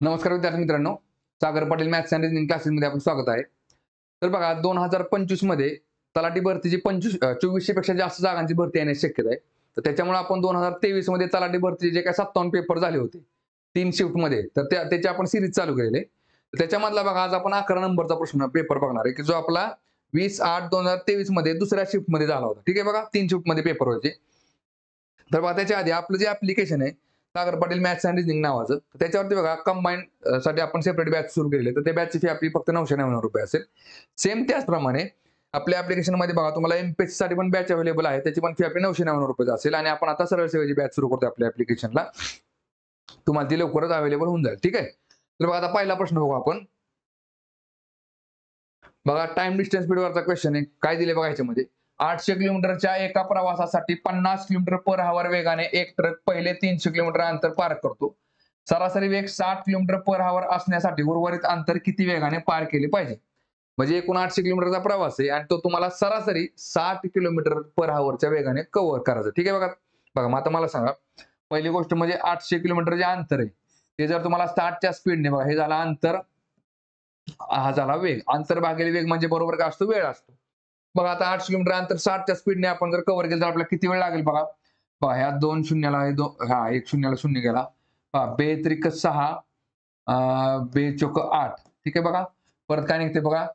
नमस्कार विद्यार्थी मित्रांनो, Sagar Patil maths and reasoning क्लासेसमध्ये आपलं स्वागत आहे. तर बघा 2025 मध्ये तलाठी भरतीची 2400 पेक्षा जास्त जागांची भरती येण्याची शक्यता आहे. तर त्याच्यामुळे आपण 2023 मध्ये तलाठी भरतीचे जे काही 57 पेपर झाले होते 3 शिफ्टमध्ये, तर त्याची आपण सिरीज चालू केलेली आहे. तर त्याच्यामधला बघा आज आपण 11 नंबरचा प्रश्न पेपर बघणार आहे, की जो आपला 20/8/2023 मध्ये दुसऱ्या शिफ्टमध्ये झाला होता. ठीक आहे बघा, 3 शिफ्टमध्ये पेपर व्हायचे. तर बघा त्याच्या आधी आपलं जे ॲप्लिकेशन आहे Sagar Patil maths and reasoning नावाचं, तर त्याच्यावरती बघा कंबाईन साठी आपण सेपरेट बॅच सुरू केलेली आहे. तर त्या बॅचची फी आपली फक्त ₹999 असेल. सेम त्याचप्रमाणे आपल्या ॲप्लिकेशनमध्ये बघा तुम्हाला एमपीएससी साठी पण बॅच अवेलेबल आहे. त्याची पण फी आपली ₹999 असेल आणि आपण आता सरळ सेवेची बॅच सुरू करतो आपल्या ॲप्लिकेशनला. तुम्हाला ती लवकरच अवेलेबल होऊन जाईल. ठीक आहे. तर बघा आता पहिला प्रश्न बघू आपण. बघा टाइम डिस्टन्स स्पीडवरचा क्वेश्चन आहे. काय दिले बघा याच्यामध्ये. 800 किलोमीटरच्या एका प्रवासासाठी 50 किलोमीटर पर आवर वेगाने एक ट्रक पहिले 300 किलोमीटर अंतर पार करतो. सरासरी वेग 60 किलोमीटर पर आवर असण्यासाठी उर्वरित अंतर किती वेगाने पार केले पाहिजे? म्हणजे एकूण 800 किलोमीटरचा प्रवास आहे आणि तो तुम्हाला सरासरी 60 किलोमीटर पर आवरच्या वेगाने कव्हर करायचा. ठीक आहे बघा. बघा मग आता मला सांगा. पहिली गोष्ट म्हणजे 800 किलोमीटर जे अंतर आहे, ते जर तुम्हाला 60च्या स्पीडने बघा हे झालं अंतर, हा झाला वेग. अंतर भागिले वेग म्हणजे बरोबर काय असतो? वेळ असतो. बघा आता 800 किलोमीटर अंतर 60च्या स्पीडने आपण जर कव्हर केलं तर आपल्याला किती वेळ लागेल बघा. पहा ह्या 2 शून्याला हा 1 शून्याला शून्य गेला. पहा बेत्रिक 6 बेचोक 8. ठीक आहे बघा. परत काय निघते बघा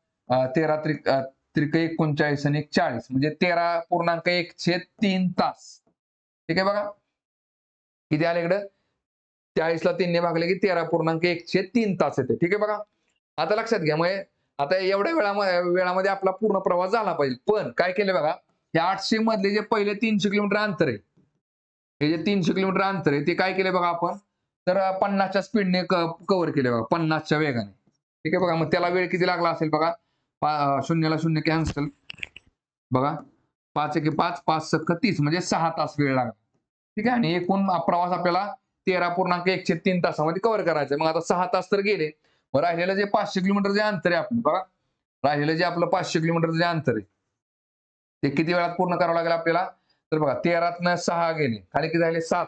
13 त्रिक 39 आणि 1 40 म्हणजे 13.1/3 तास. ठीक आहे बघा. किती आले इकडं? 40 ला 3 ने भागले की 13.1/3 तास येते. ठीक आहे बघा. आता लक्षात घ्या मग आता एवढ्या वेळामध्ये आपला पूर्ण प्रवास झाला पाहिजे. पण काय केलं बघा, हे 800 मधले जे पहिले 300 किलोमीटर अंतर आहे, हे जे 300 किलोमीटर अंतर आहे, ते काय केले बघा आपण, तर 50च्या स्पीडने कव्हर केले बघा, 50च्या वेगाने. ठीक आहे बघा. मग त्याला वेळ किती लागला असेल बघा, शून्याला शून्य कॅन्सल बघा, 5 एके 5, 5 सख्ख 30 म्हणजे 6 तास वेळ लागला. ठीक आहे. आणि एकूण प्रवास आपल्याला 13.1/3 तासामध्ये कव्हर करायचा आहे. मग आता 6 तास तर गेले. मग राहिलेलं जे 500 किलोमीटर जे अंतर आहे आपलं बघा, राहिलेलं जे आपलं 500 किलोमीटर जे अंतर आहे, ते किती वेळात पूर्ण करावं लागेल आपल्याला? तर बघा 13तनं 6 गेले. खाली किती राहिले? 7.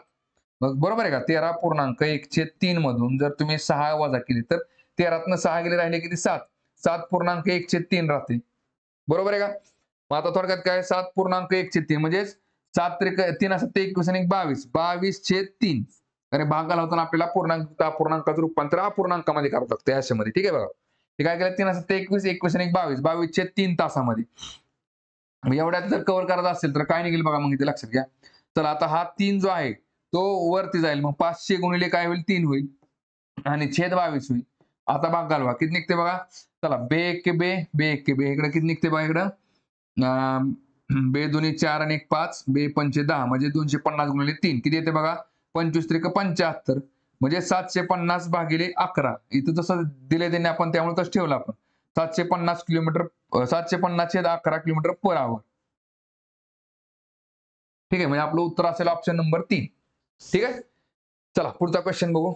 मग बरोबर आहे का? 13.1/3 मधून जर तुम्ही 6 वजा केली तर 13तनं 6 गेले राहिले किती? 7. 7.1/3 राहते. बरोबर आहे का? मग आता थोडक्यात काय 7.1/3 म्हणजे 7 त्रिक 3 असं 21 आणि 22. 22/3 आणि भागाला होताना आपल्याला पूर्णांकाचं रूपांतर अपूर्णांकामध्ये करावं लागतं अशामध्ये. ठीक आहे बघा. हे काय केलं 3 असं 21, 21 आणि 22. 22/3 तासामध्ये. मग एवढ्यात जर कव्हर करायचं असेल तर काय निघेल बघा मग इथे लक्षात घ्या. चला आता हा 3 जो आहे तो वरती जाईल. मग 500 गुणिले काय होईल? 3 होईल आणि छेद 22 होईल. आता भाग घालवा. किती निघते बघा? चला बे एक्के बे, बे एक्के बे. इकडे किती निघते बघा इकडं? बे दोन्ही 4 आणि 1 5, बे पंचे 10 म्हणजे 250 गुणिले 3 किती येते बघा? 25 त्रिक 75 म्हणजे 750 भागिले 11. इथं तसं दिले त्यांनी आपण त्यामुळे तसं ठेवलं आपण. 750 किलोमीटर 750/11 किलोमीटर पर आवर. ठीक आहे. म्हणजे आपलं उत्तर असेल ऑप्शन नंबर 3. ठीक आहे. चला पुढचा क्वेश्चन बघू.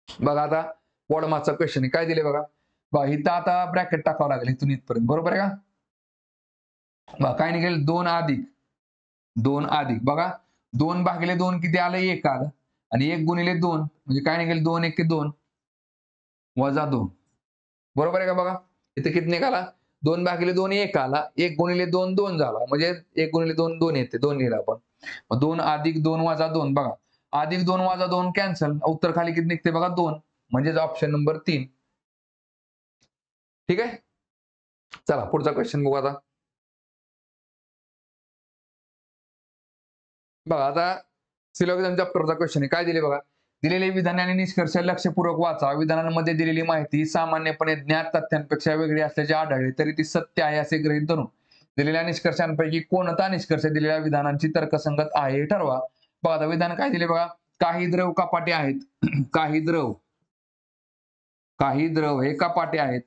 बघा आता वॉडमाचा क्वेश्चन आहे. काय दिले बघा? बघा इथं आता ब्रॅकेट टाकावं लागेल इथून इथपर्यंत. बरोबर आहे का? बघा काय निघेल? 2 अधिक 2 अधिक बघा 2 भागिले 2 किती आलं? 1 आलं आणि 1 गुणिले 2 म्हणजे काय निघेल? 2 एके 2 वजा 2. बरोबर आहे का बघा? इथे किती निघाला? 2 भागिले 2 1 आला. 1 गुणिले 2 2 झाला. म्हणजे 1 गुणिले 2 2 येते. 2 लिहिलं आपण. मग 2 अधिक 2 वजा 2 बघा. अधिक 2 वजा 2 कॅन्सल. उत्तर खाली किती निघते बघा? 2. म्हणजेच ऑप्शन नंबर 3. ठीक आहे? चला पुढचा क्वेश्चन बघू आता. बघा आता सिलोगिझम चॅप्टरचा क्वेश्चन आहे. काय दिले बघा? दिलेले विधाने आणि निष्कर्ष लक्षपूर्वक वाचा. विधानांमध्ये दिलेली माहिती सामान्यपणे ज्ञात तथ्यांपेक्षा वेगळी असल्याचे आढळले तरी ती सत्य आहे असे गृहीत धरून दिलेल्या निष्कर्षांपैकी कोणता निष्कर्ष दिलेल्या विधानांची तर्कसंगत आहे हे ठरवा. बघा आता विधान काय दिले बघा? काही द्रव कपाटे आहेत. काही द्रव हे कपाटे आहेत.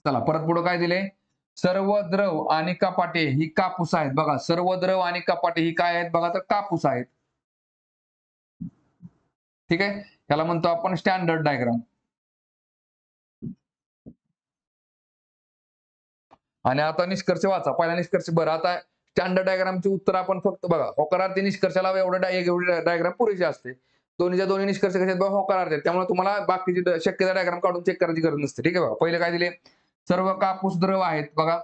चला परत पुढे काय दिले? सर्व द्रव आणि कपाटे ही कापूस आहेत. बघा सर्व द्रव आणि कपाटे ही काय आहेत बघा? तर कापूस आहेत. ठीक आहे. याला म्हणतो आपण स्टँडर्ड डायग्राम. आणि आता निष्कर्ष वाचा. पहिला निष्कर्ष बरं आता स्टँडर्ड डायग्रामची उत्तर आपण फक्त बघा होकारार्थी निष्कर्षाला एवढे डायग्राम पुरेसे असते. दोन्हीच्या दोन्ही निष्कर्ष कसे आहेत बघा होकारार्थी, त्यामुळे तुम्हाला बाकीची शक्यता डायग्राम काढून चेक करायची गरज नसते. ठीक आहे बघा. पहिले काय दिले, सर्व कापूस द्रव आहेत बघा.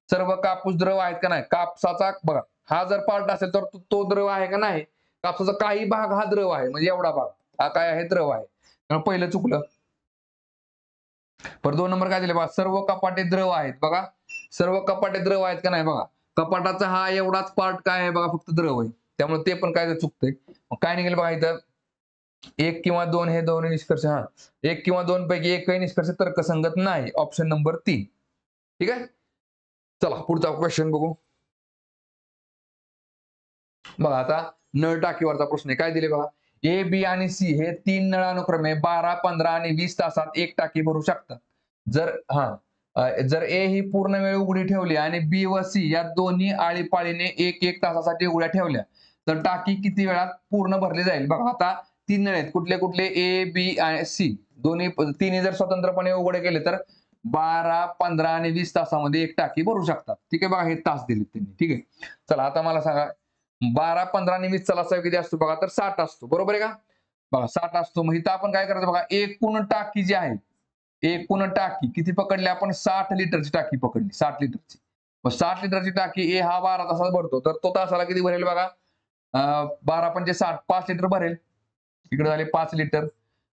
सर्व कापूस द्रव आहेत का नाही, कापसाचा बघा हा जर पार्ट असेल तर तो द्रव आहे का नाही, कापसाचा काही भाग हा द्रव आहे, म्हणजे एवढा भाग हा काय आहे, द्रव आहे. त्यामुळे पहिलं चुकलं. पर 2 नंबर काय दिले बघा, सर्व कपाटे द्रव आहेत बघा. सर्व कपाटे द्रव आहेत का नाही बघा, कपाटाचा हा एवढाच पार्ट काय आहे बघा, फक्त द्रव आहे. त्यामुळे ते पण काय चुकतंय. मग काय निघेल बघा इथं, 1 किंवा 2 हे दोन्ही निष्कर्ष, हा 1 किंवा 2 पैकी एकही निष्कर्ष तर्कसंगत नाही. Option number 3. ठीक आहे. चला पुढचा क्वेश्चन बघू. बघा आता नळ टाकीवरचा प्रश्न आहे. काय दिले बघा, ए, बी आणि सी हे 3 नळ अनुक्रमे 12, 15 आणि 20 तासात एक टाकी भरू शकतात. जर ए ही पूर्ण वेळ उघडी ठेवली आणि बी व सी या दोन्ही आळीपाळीने 1-1 तासासाठी उघड्या ठेवल्या तर टाकी किती वेळात पूर्ण भरली जाईल. बघा आता 3 नळ आहेत, कुठले कुठले, ए, बी आणि सी. तिन्ही जर स्वतंत्रपणे उघडे केले तर 12, 15 आणि 20 तासामध्ये एक टाकी भरू शकतात. ठीक आहे बघा, हे तास दिले त्यांनी. ठीक आहे. चला आता मला सांगा, 12, 15 आणि 20 चा लसाअ किती असतो बघा, तर 60 असतो. बरोबर आहे का. बघा 60 असतो. मग इथं आपण काय करायचं बघा, एकूण टाकी जी आहे, एकूण टाकी किती पकडली आपण, 60 लिटरची टाकी पकडली, 60 लिटरची. मग 60 लिटरची टाकी ए हा 12 तासात भरतो, तर तो तासाला किती भरेल बघा, 12 पंचे 60, 5 लिटर भरेल. इकडे झाले 5 लिटर.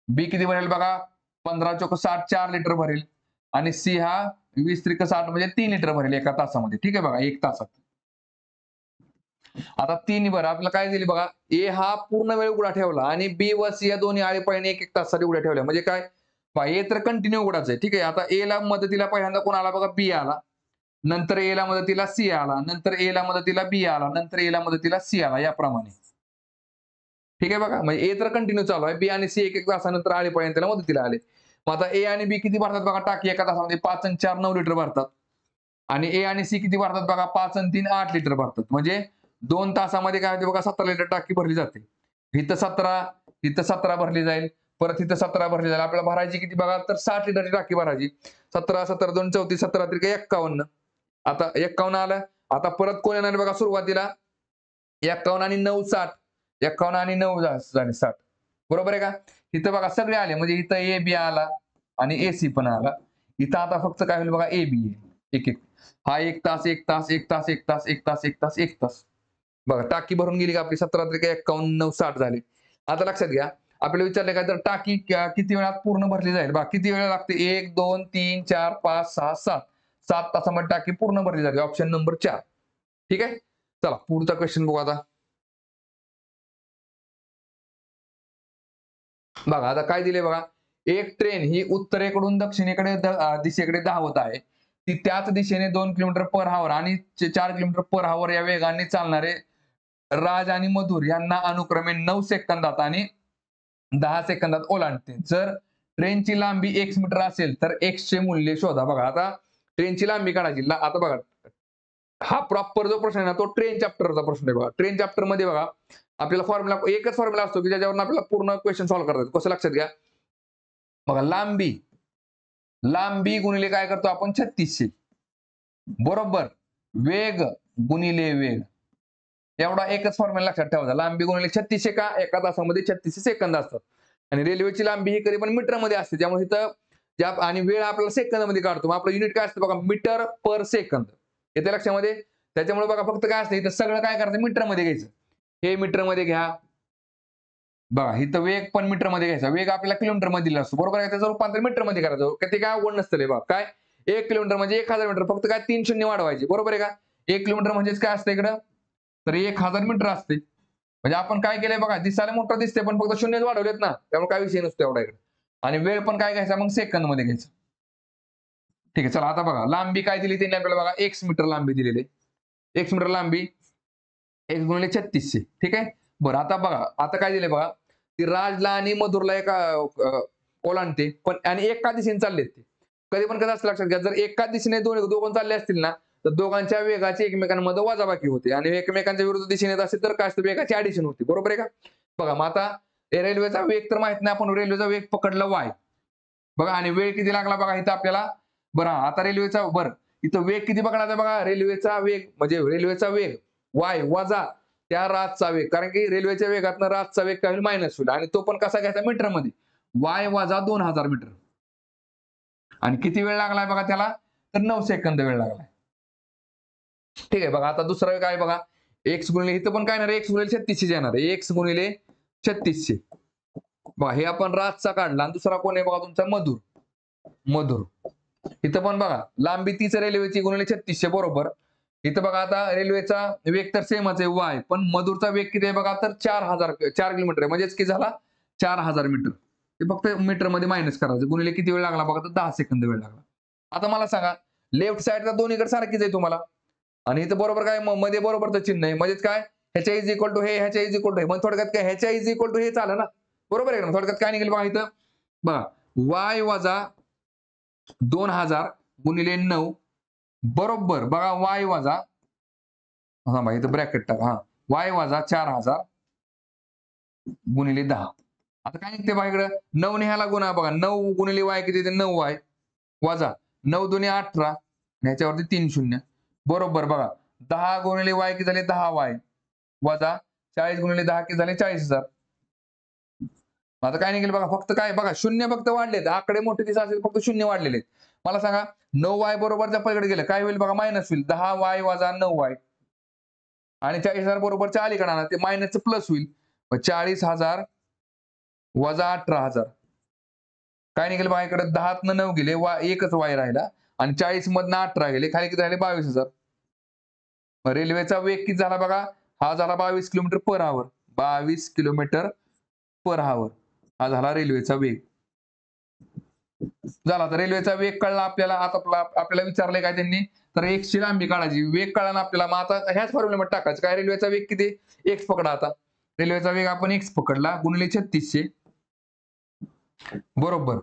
बी किती भरेल बघा, 15 चोक 60, 4 लिटर भरेल. आणि सी हा 20 त्रिक 60 म्हणजे 3 लिटर भरेल एका तासामध्ये. ठीक आहे बघा, 1 तासात. आता 3 बरं आपल्याला काय दिली बघा, ए हा पूर्ण वेळ उघडा ठेवला आणि बी व सी या दोन्ही आळीपाळीने 1-1 तासासाठी उघड्या ठेवल्या. म्हणजे काय, ए तर कंटिन्यू उघडाच आहे. ठीक आहे. आता ए ला मदतीला पहिल्यांदा कोण आला बघा, बी आला. नंतर ए ला मदतीला सी आला. नंतर ए ला मदतीला बी आला. नंतर ए ला मदतीला सी आला, याप्रमाणे. ठीक आहे बघा, म्हणजे ए तर कंटिन्यू चालू आहे, बी आणि सी 1-1 तासानंतर आळीपाळीने त्याला मदतीला आले. मग आता ए आणि बी किती भरतात बघा टाकी एका तासामध्ये, 5 आणि 4 9 लिटर भरतात. आणि ए आणि सी किती भरतात बघा, 5 आणि 3 8 लिटर भरतात. म्हणजे 2 तासामध्ये काय होते बघा, 17 लिटर टाकी भरली जाते. इथं 17 भरली जाईल, परत इथं 17 भरली जाईल. आपल्याला भरायची किती बघा, तर 60 लिटरची टाकी भरायची. 17 17 2 34, 17 त्रिक 51. आता 51 आलं. आता परत कोण येणार बघा, सुरुवातीला 51 आणि 9 60, 51 आणि 9 झाले 60. बरोबर आहे का. इथं बघा सगळे आले, म्हणजे इथं ए बी आला आणि ए सी पण आला. इथं आता फक्त काय होईल बघा, ए बी एक एक, हा 1 तास 1 तास 1 तास 1 तास 1 तास 1 तास 1 तास. बघा टाकी भरून गेली का आपली, 17 त्रिक 51 9 60 झाले. आता लक्षात घ्या, आपल्याला विचारले काय, तर टाकी किती वेळात पूर्ण भरली जाईल. बघा किती वेळ लागते, 1 2 3 4 5 6 7 7 तासामध्ये टाकी पूर्ण भरली जाते. Option number 4. ठीक आहे. चला पुढचा क्वेश्चन बघू आता. बघा आता काय दिले बघा, एक ट्रेन ही उत्तरेकडून दक्षिणेकडे दिशेकडे धावत आहे. ती त्याच दिशेने 2 किलोमीटर पर आवर आणि 4 किलोमीटर पर आवर या वेगाने चालणारे राज आणि मधुर यांना अनुक्रमे 9 सेकंदात आणि 10 सेकंदात ओलांडते. जर ट्रेनची लांबी x मीटर असेल तर x चे मूल्य शोधा. बघा आता ट्रेनची लांबी काढायची. आता बघा, हा प्रॉपर जो प्रश्न आहे ना, तो ट्रेन चॅप्टरचा प्रश्न आहे बघा. ट्रेन चॅप्टर मध्ये बघा आपल्याला फॉर्म्युला एकच फॉर्म्युला असतो की ज्याच्यावरून आपल्याला पूर्ण क्वेश्चन सॉल्व्ह करतात. कसं लक्षात घ्या बघा, लांबी गुणिले काय करतो आपण, 3600 बरोबर वेग गुणिले वेग. एवढा एकच फॉर्म्युला लक्षात ठेवायचा. लांबी गुणिले 3600 का, एका तासामध्ये 36 सेकंद असतात. आणि रेल्वेची लांबी ही कधी पण मीटर मध्ये असते, त्यामुळे इथं आणि वेळ आपल्याला सेकंद मध्ये काढतो. मग आपलं युनिट काय असतं बघा, मीटर पर सेकंद. येते लक्षामध्ये. त्याच्यामुळे बघा फक्त काय असतं, इथं सगळं काय करायचं, मीटर मध्ये घ्यायचं. हे मीटर मध्ये घ्या. बघा इथं वेग पण मीटर मध्ये घ्यायचा. वेग आपल्याला किलोमीटर मध्ये दिला असतो, बरोबर आहे. त्याचं रूपांतर मीटर मध्ये करायचं. ते काय अवघड नसतं बघा. काय 1 किलोमीटर म्हणजे 1000 मीटर, फक्त काय 3 शून्य वाढवायचे, बरोबर आहे का. 1 किलोमीटर म्हणजेच काय असतं इकडं, तर 1000 मीटर असते. म्हणजे आपण काय केलंय बघा, दिसायला मोठं दिसते पण फक्त शून्यच वाढवलेत ना, त्यामुळे काय विषय नसतो एवढा इकडे. आणि वेळ पण काय घ्यायचा मग, सेकंद मध्ये घ्यायचा. ठीक आहे. चला आता बघा, लांबी काय दिली त्यांनी आपल्याला बघा, x मीटर लांबी दिलेली. x मीटर लांबी x गुणिले 3600. ठीक आहे. बरं आता बघा, आता काय दिले बघा, ती राजला आणि मधुरला एका ओलांडते पण, आणि एका दिशेने चाललेत ते. कधी पण कसं असतं लक्षात घ्या, जर एका दिशेने दोघं चालले असतील ना, तर दोघांच्या वेगाची एकमेकांमध्ये वजाबाकी होते आणि एकमेकांच्या विरुद्ध दिशेने येत असेल तर काय असतं, वेगाची ऍडिशन होते, बरोबर आहे का. बघा मग आता रेल्वेचा वेग तर माहित नाही, आपण रेल्वेचा वेग पकडला y बघा, आणि वेळ किती लागला बघा इथं आपल्याला. बरं आता रेल्वेचा इथं वेग किती पकडायचा बघा, रेल्वेचा वेग म्हणजे रेल्वेचा वेग वाय वजा त्या रातचा वेग, कारण की रेल्वेच्या वेगातनं रातचा वेग काय होईल मायनस होईल, आणि तो पण कसा घ्यायचा मीटरमध्ये, वाय वजा 2000 मीटर. आणि किती वेळ लागलाय बघा त्याला, तर 9 सेकंद वेळ लागलाय. ठीक आहे बघा. आता दुसरं काय बघा, एक्स गुणिले इथं पण काय येणार आहे, एक्स गुणिले 3600 येणार आहे. एक्स गुणिले 3600 बघा, हे आपण रातचा काढला, आणि दुसरा कोण आहे बघा तुमचा मधुर. मधुर इथं पण बघा, लांबी तीच रेल्वेची गुणिले 3600 बरोबर. इथं बघा आता रेल्वेचा वेग तर सेमच आहे वाय, पण मधुरचा वेग किती आहे बघा, तर 4 किलोमीटर आहे, म्हणजेच किती झाला 4000 मीटर. ते फक्त मीटर मध्ये मायनस करायचं, गुणिले किती वेळ लागला बघा, तर 10 सेकंद वेळ लागला. आता मला सांगा, लेफ्ट साईडला दोन्हीकडे सारखीच आहे तुम्हाला, आणि इथं बरोबर काय मध्ये बरोबरचं चिन्ह आहे, म्हणजेच काय ह्याच्या इज इक्वल टू हे, ह्याच्या इज इक्वल टू हे, मग थोडक्यात काय ह्याच्या इज इक्वल टू हे चालेल ना, बरोबर आहे ना. थोडक्यात काय निघेल बघा इथं बघा, वाय वजा 2000 गुणिले 9 बरोबर बघा, वाय वजा, हा बघा इथं ब्रॅकेट टाका, हा वाय वजा 4000 गुणिले 10. आता काय निघते बघा इकडं, 9 ने ह्याला गुणा बघा, 9 गुणिले वाय किती येते, 9 वाय वजा 9 दुने 18, ह्याच्यावरती 3 शून्य बरोबर बघा, 10 गुणिले वाय किती झाले 10 वाय वजा 40 गुणिले 10 किती झाले 40,000. आता काय निघेल बघा, फक्त काय बघा, शून्य फक्त वाढलेत, आकडे मोठे दिसत असेल फक्त शून्य वाढलेले आहेत. मला सांगा 9 वाय बरोबरच्या पलीकडे गेलं काय होईल बघा, मायनस होईल, 10 वाय वजा 9 वाय, आणि 40,000 बरोबरच्या अलीकडे आणा, ते मायनसचं प्लस होईल, 40,000 वजा 18,000. काय निघेल बघा इकडे, 10 9 गेले, एकच वाय राहिला, आणि 40 मधनं 18 गेले, खाली किती राहिले 22,000. रेल्वेचा वेग किती झाला बघा, हा झाला 22 kilometre per hour, 22 kilometre per hour हा झाला रेल्वेचा वेग. झाला, तर रेल्वेचा वेग कळला आपल्याला. आता आपल्याला विचारलंय काय त्यांनी, तर एक्स ची लांबी काढायची, वेग कळला ना आपल्याला. मग आता ह्याच फॉर्म्युल्यामध्ये टाकायचं काय, रेल्वेचा वेग किती, एक्स पकडा. आता रेल्वेचा वेग आपण एक्स पकडला, गुणिले 3600 बरोबर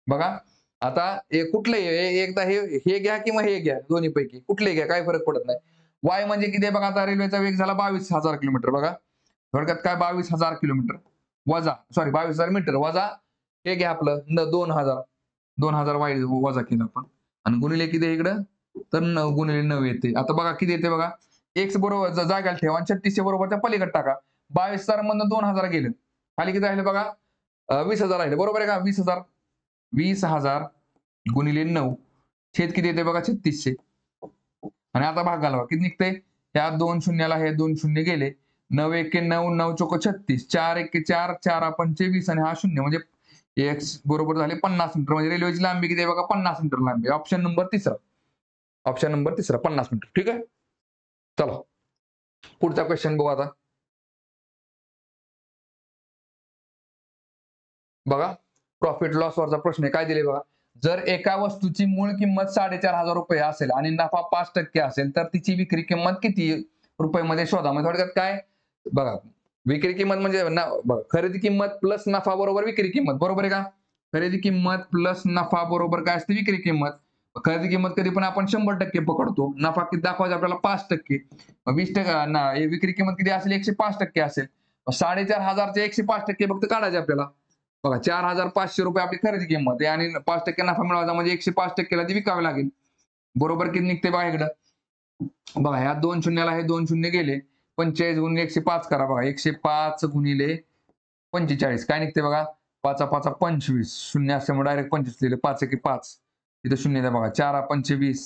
बघा. आता कुठलंही एकदा हे घ्या किंवा हे घ्या, दोन्ही पैकी कुठले घ्या काय फरक पडत नाही. वाय म्हणजे किती आहे बघा, आता रेल्वेचा वेग झाला 22,000 किलोमीटर बघा, थोडक्यात काय 22,000 किलोमीटर वजा, सॉरी 22,000 मीटर वजा हे घ्या आपलं 2000 वाय वजा केलं आपण, आणि गुणिले किती आहे इकडं, तर 9 गुणिले 9 येते. आता बघा किती येते बघा, एक्स बरोबर जागायला ठेवा, आणि 3600 बरोबरच्या पलीकडे टाका. 22,000 मधनं 2000 गेलं, खाली किती राहिले बघा, 20,000 राहिले, बरोबर आहे का, 20,000 20,000 गुणिले 9 छेद किती येते बघा 3600, आणि आता भाग घालवा किती निघते, ह्या 2 शून्याला हे 2 शून्य गेले, 9 एके 9 9 चोक 36, 4 एके 4 4 पंचे 20, आणि हा शून्य, म्हणजे एक्स बरोबर झाले 50 मीटर. म्हणजे रेल्वेची लांबी किती आहे बघा, 50 मीटर लांबी. ऑप्शन नंबर तिसरा, ऑप्शन नंबर तिसरा 50 मीटर. ठीक आहे, चला पुढचा क्वेश्चन बघू आता. बघा, प्रॉफिट लॉस वरचा प्रश्न आहे. काय दिले बघा, जर एका वस्तूची मूळ किंमत 4,500 रुपये असेल आणि नफा 5% असेल, तर तिची विक्री किंमत किती रुपयामध्ये शोधा. म्हणजे थोडक्यात काय बघा, विक्री किंमत म्हणजे खरेदी किंमत प्लस नफा बरोबर विक्री किंमत, बरोबर आहे का. खरेदी किंमत प्लस नफा बरोबर काय असते, विक्री किंमत. खरेदी किंमत कधी पण आपण 100% पकडतो, नफा किती दाखवायचा आपल्याला 5%, 20% विक्री किंमत किती असेल 105% असेल, 4,500 105% फक्त काढायचे आपल्याला. बघा 4,500 रुपये आपली खरेदी किंमत आहे, आणि 5% नफा मिळवायचा, म्हणजे 105%ला ती विकावी लागेल. बरोबर किती निघते बघा इकडं, बघा ह्या 2 शून्याला हे 2 शून्य गेले, 45 गुणिले 105 करा बघा, 105 गुणिले 45 काय निघते बघा, 5 5 25, शून्य असल्यामुळे डायरेक्ट 25 लिहिले, 5 एके 5, इथं शून्य द्या बघा, 4 पंचे 20,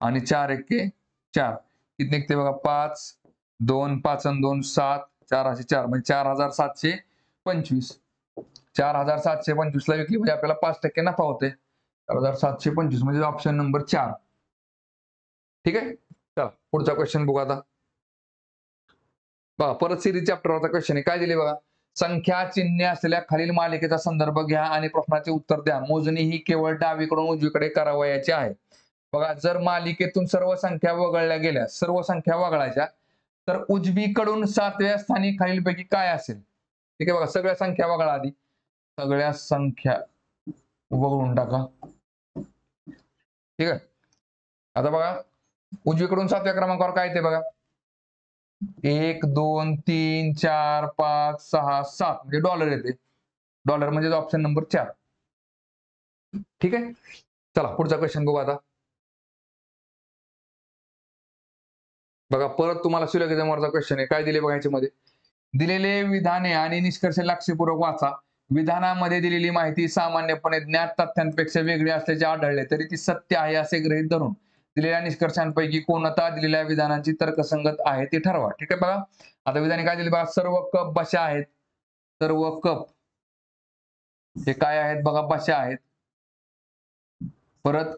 आणि 4 एके 4 किती निघते बघा, 5 2 5 आणि 2 7, 4 4 म्हणजे 4,725. 4,725 ला विकली म्हणजे आपल्याला 5% नफा होते, 4,725 म्हणजे ऑप्शन नंबर 4. ठीक आहे, चला पुढचा क्वेश्चन बघू आता. बघा परत सिरीज चॅप्टरवरचा क्वेश्चन आहे. काय दिले बघा, संख्या चिन्हे असलेल्या खालील मालिकेचा संदर्भ घ्या आणि प्रश्नाचे उत्तर द्या. मोजणी ही केवळ डावीकडून उजवीकडे करावयाची आहे. बघा, जर मालिकेतून सर्व संख्या वगळल्या गेल्या, सर्व संख्या वगळायच्या, तर उजवीकडून 7व्या स्थानी खालीलपैकी काय असेल. ठीक आहे बघा, सगळ्या संख्या वगळा आधी, सगळ्या संख्या वगळून टाका. ठीक आहे, आता बघा उजवीकडून 7व्या क्रमांकावर काय येते बघा, 1 2 3 4 5 6 7 म्हणजे डॉलर येते. डॉलर म्हणजे ऑप्शन नंबर 4. ठीक आहे, चला पुढचा क्वेश्चन बघू आता. बघा परत तुम्हाला सिलोगिझमवरचा क्वेश्चन आहे. काय दिले बघा याच्यामध्ये? दिलेले विधाने आणि निष्कर्ष लक्षपूर्वक वाचा. विधानामध्ये दिलेली माहिती सामान्यपणे ज्ञात तथ्यांपेक्षा वेगळी असल्याचे आढळले तरी ती सत्य आहे असे गृहीत धरून दिलेल्या निष्कर्षांपैकी कोणता दिलेल्या विधानांची तर्कसंगत आहे ते ठरवा. ठीक आहे बघा. आता विधाने काय दिली बघा? सर्व कप बशा आहेत. सर्व कप हे काय आहेत बघा? बशा आहेत. परत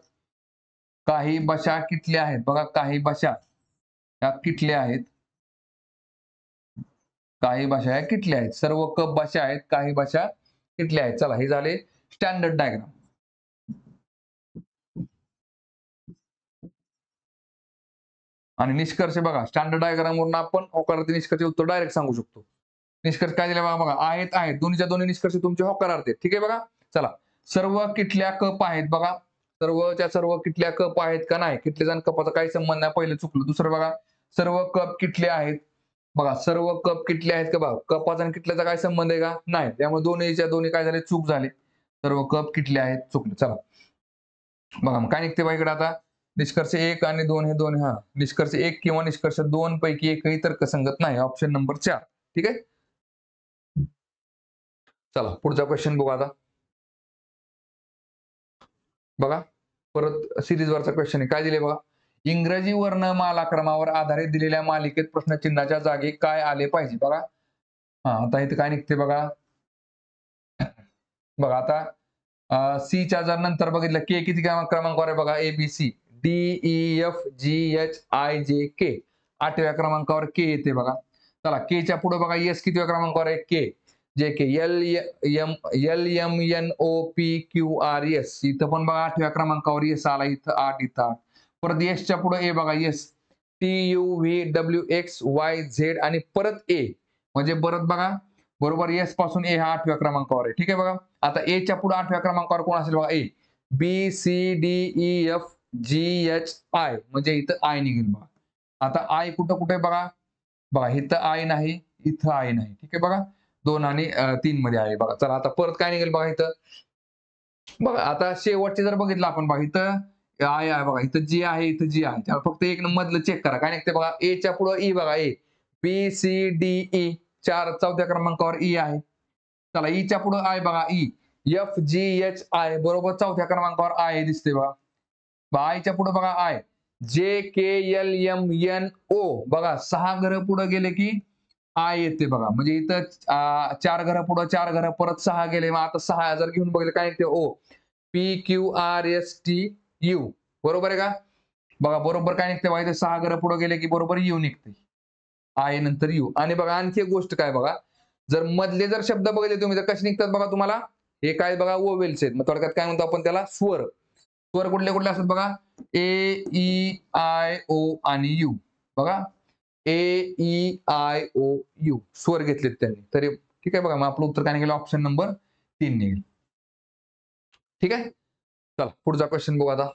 काही बशा किटल्या आहेत बघा. काही बशा या किटल्या आहेत. काही भाषा या किटल्या आहेत. सर्व कप भाषा आहेत. काही भाषा किटल्या आहेत. चला हे झाले स्टँडर्ड डायग्राम. आणि निष्कर्ष बघा स्टँडर्ड डायग्राम वरून आपण होकारार्थी निष्कर्ष उत्तर डायरेक्ट सांगू शकतो. निष्कर्ष काय दिले बघा? आहेत आहेत. दोन्हीच्या दोन्ही निष्कर्ष तुमचे होकारार्थी आहेत. ठीक आहे बघा. चला सर्व किटल्या कप आहेत बघा. सर्वच्या सर्व किटल्या कप आहेत का? नाही. किटल्याचा आणि कपाचा काही संबंध नाही. पहिलं चुकलं. दुसरं बघा सर्व कप किटले आहेत. बघा सर्व कप किटले आहेत का? बघा कपाचा आणि किटल्याचा काय संबंध आहे का? नाही. त्यामुळे दोन्हीच्या दोन्ही काय झाले? चूक झाली. सर्व कप किटले आहेत. चुकले. चला बघा मग काय निघते बघा इकडे आता? निष्कर्ष 1 आणि 2 हे दोन निष्कर्ष 1 किंवा निष्कर्ष 2 पैकी एकही तर्कसंगत नाही. Option number 4. ठीक आहे. चला पुढचा क्वेश्चन बघू आता. बघा परत सिरीजवरचा क्वेश्चन आहे. काय दिले बघा? इंग्रजी वर्णमालाक्रमावर आधारित दिलेल्या मालिकेत प्रश्नचिन्हाच्या जागी काय आले पाहिजे? बघा आता इथे काय निघते बघा? बघा आता च्या जर नंतर बघितलं के किती क्रमांकावर आहे बघा? ABC DEFGHIJK 8व्या क्रमांकावर के येते बघा. चला के च्या पुढे बघा एस कितव्या क्रमांकावर आहे? के JK LMNOPQRS इथं पण बघा 8व्या क्रमांकावर एस आला. इथं 8 इथं 8. परत एस च्या पुढे ए बघा एस TUVWXYZ आणि परत ए म्हणजे परत बघा बरोबर एस पासून ए हा 8व्या क्रमांकावर आहे. ठीक आहे बघा. आता ए च्या पुढे 8व्या क्रमांकावर कोण असेल बघा? ए BCDEFGHI म्हणजे इथं आय निघेल बघा. आता आय कुठं कुठे बघा? बघा इथं आय नाही, इथं आय नाही. ठीक आहे बघा. 2 आणि 3 मध्ये आहे बघा. चला आता परत काय निघेल बघा इथं? बघा आता शेवटचे जर बघितलं आपण बघा इथं आय आहे बघा. इथं जी आहे, इथं जी आहे. त्यामुळे फक्त एक मधलं चेक करा. काय निघते बघा? ए च्या पुढे ई बघा. ए BCDE 4व्या क्रमांकावर ई आहे. चला ईच्या पुढे आय बघा. ई FGHI बरोबर 4थ्या क्रमांकावर आय दिसते बघा. आयच्या पुढे बघा आय JKLMNO बघा 6 घरं पुढे गेले की आय येते बघा. म्हणजे इथं 4 घरं पुढे 4 घरं परत 6 गेले. मग आता 6 जर घेऊन बघितलं काय निघते? O PQRSTU बरोबर आहे का? बघा बरोबर काय निघते बघा? इथे 6 घरं पुढे गेले की बरोबर यू निघते. आय नंतर यू. आणि बघा आणखी एक गोष्ट काय बघा? जर मधले जर शब्द बघितले तुम्ही तर कसे निघतात बघा तुम्हाला? हे काय बघा? वोवेल्स आहेत. मग थोडक्यात काय म्हणतो आपण त्याला? स्वर. स्वर कुठले कुठले असतात बघा? A E I O आणि U बघा. AEIOU स्वर घेतलेत त्यांनी. तरी ठीक आहे बघा. मग आपलं उत्तर काय निघेल? ऑप्शन नंबर 3 निघेल. ठीक आहे. चला पुढचा क्वेश्चन बघू आता.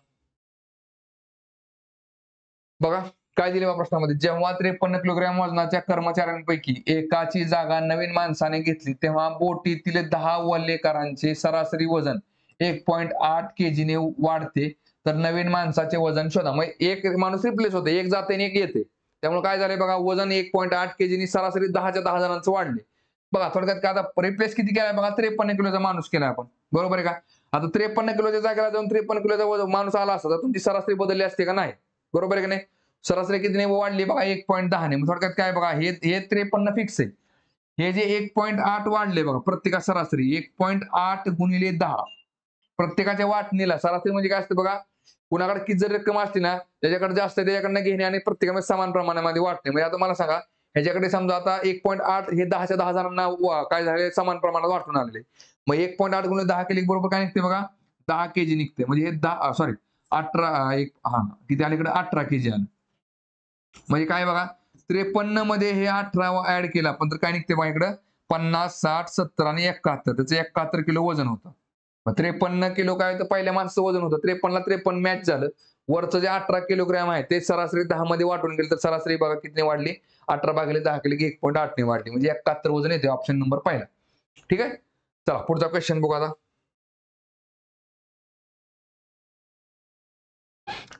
बघा काय दिले बा प्रश्नामध्ये? जेव्हा 53 किलोग्रॅम वजनाच्या कर्मचाऱ्यांपैकी एकाची जागा नवीन माणसाने घेतली तेव्हा बोटीतील 10 वल्लेकरांचे सरासरी वजन 1.8 केजीने वाढते. तर नवीन माणसाचे वजन शोधा. मग एक माणूस रिप्लेस होते. एक जाते आणि एक येते. त्यामुळे काय झाले बघा? वजन 1.8 केजीनी सरासरी 10च्या 10 जणांचं वाढले. बघा थोडक्यात काय आता रिप्लेस किती केलाय बघा? 53 किलोचा माणूस केलाय आपण. बरोबर आहे का? आता 53 किलोच्या जागेला जाऊन 53 किलोचा माणूस आला असता तर तुमची सरासरी बदलली असते का? नाही. बरोबर आहे की नाही? सरासरी कितीने वाढली बघा? 1.10 ने. थोडक्यात काय बघा? हे 53 फिक्स आहे. हे जे 1.8 वाढले बघा प्रत्येका सरासरी 1.8 गुणिले 10 प्रत्येकाच्या वाटणीला सरासरी म्हणजे काय असतं बघा? कुणाकडे किती जर रक्कम असली ना त्याच्याकडे जास्त त्याच्याकडनं घेणे आणि प्रत्येकामध्ये समान प्रमाणामध्ये वाटणे. म्हणजे आता मला सांगा ह्याच्याकडे समजा आता 1.8 हे 10च्या 10 जणांना काय झाले? समान प्रमाणात वाटून आलेले. मग 1.8 गुणिले 10 केले बरोबर काय निघते बघा? 10 केजी निघते. म्हणजे हे 10 सॉरी 18 किती आले इकडे? 18 केजी आलं. म्हणजे काय बघा? 53 मध्ये हे 18 ऍड केला पण तर काय निघते बघा इकडं? 50, 60, 70 आणि 71. त्याचं 71 किलो वजन होतं. 53 किलो काय होतं? पहिल्या माणसाचं वजन होतं. 53 ला 53 मॅच झालं. वरचं जे 18 किलोग्रॅम आहे ते सरासरी 10 मध्ये वाटून गेले तर सरासरी बघा किती वाढली? 18 भागिले 10 केले की 1.8 ने वाढली. म्हणजे 71 वजन येते. ऑप्शन नंबर पहिला. ठीक आहे. चला पुढचा क्वेश्चन बघू आता.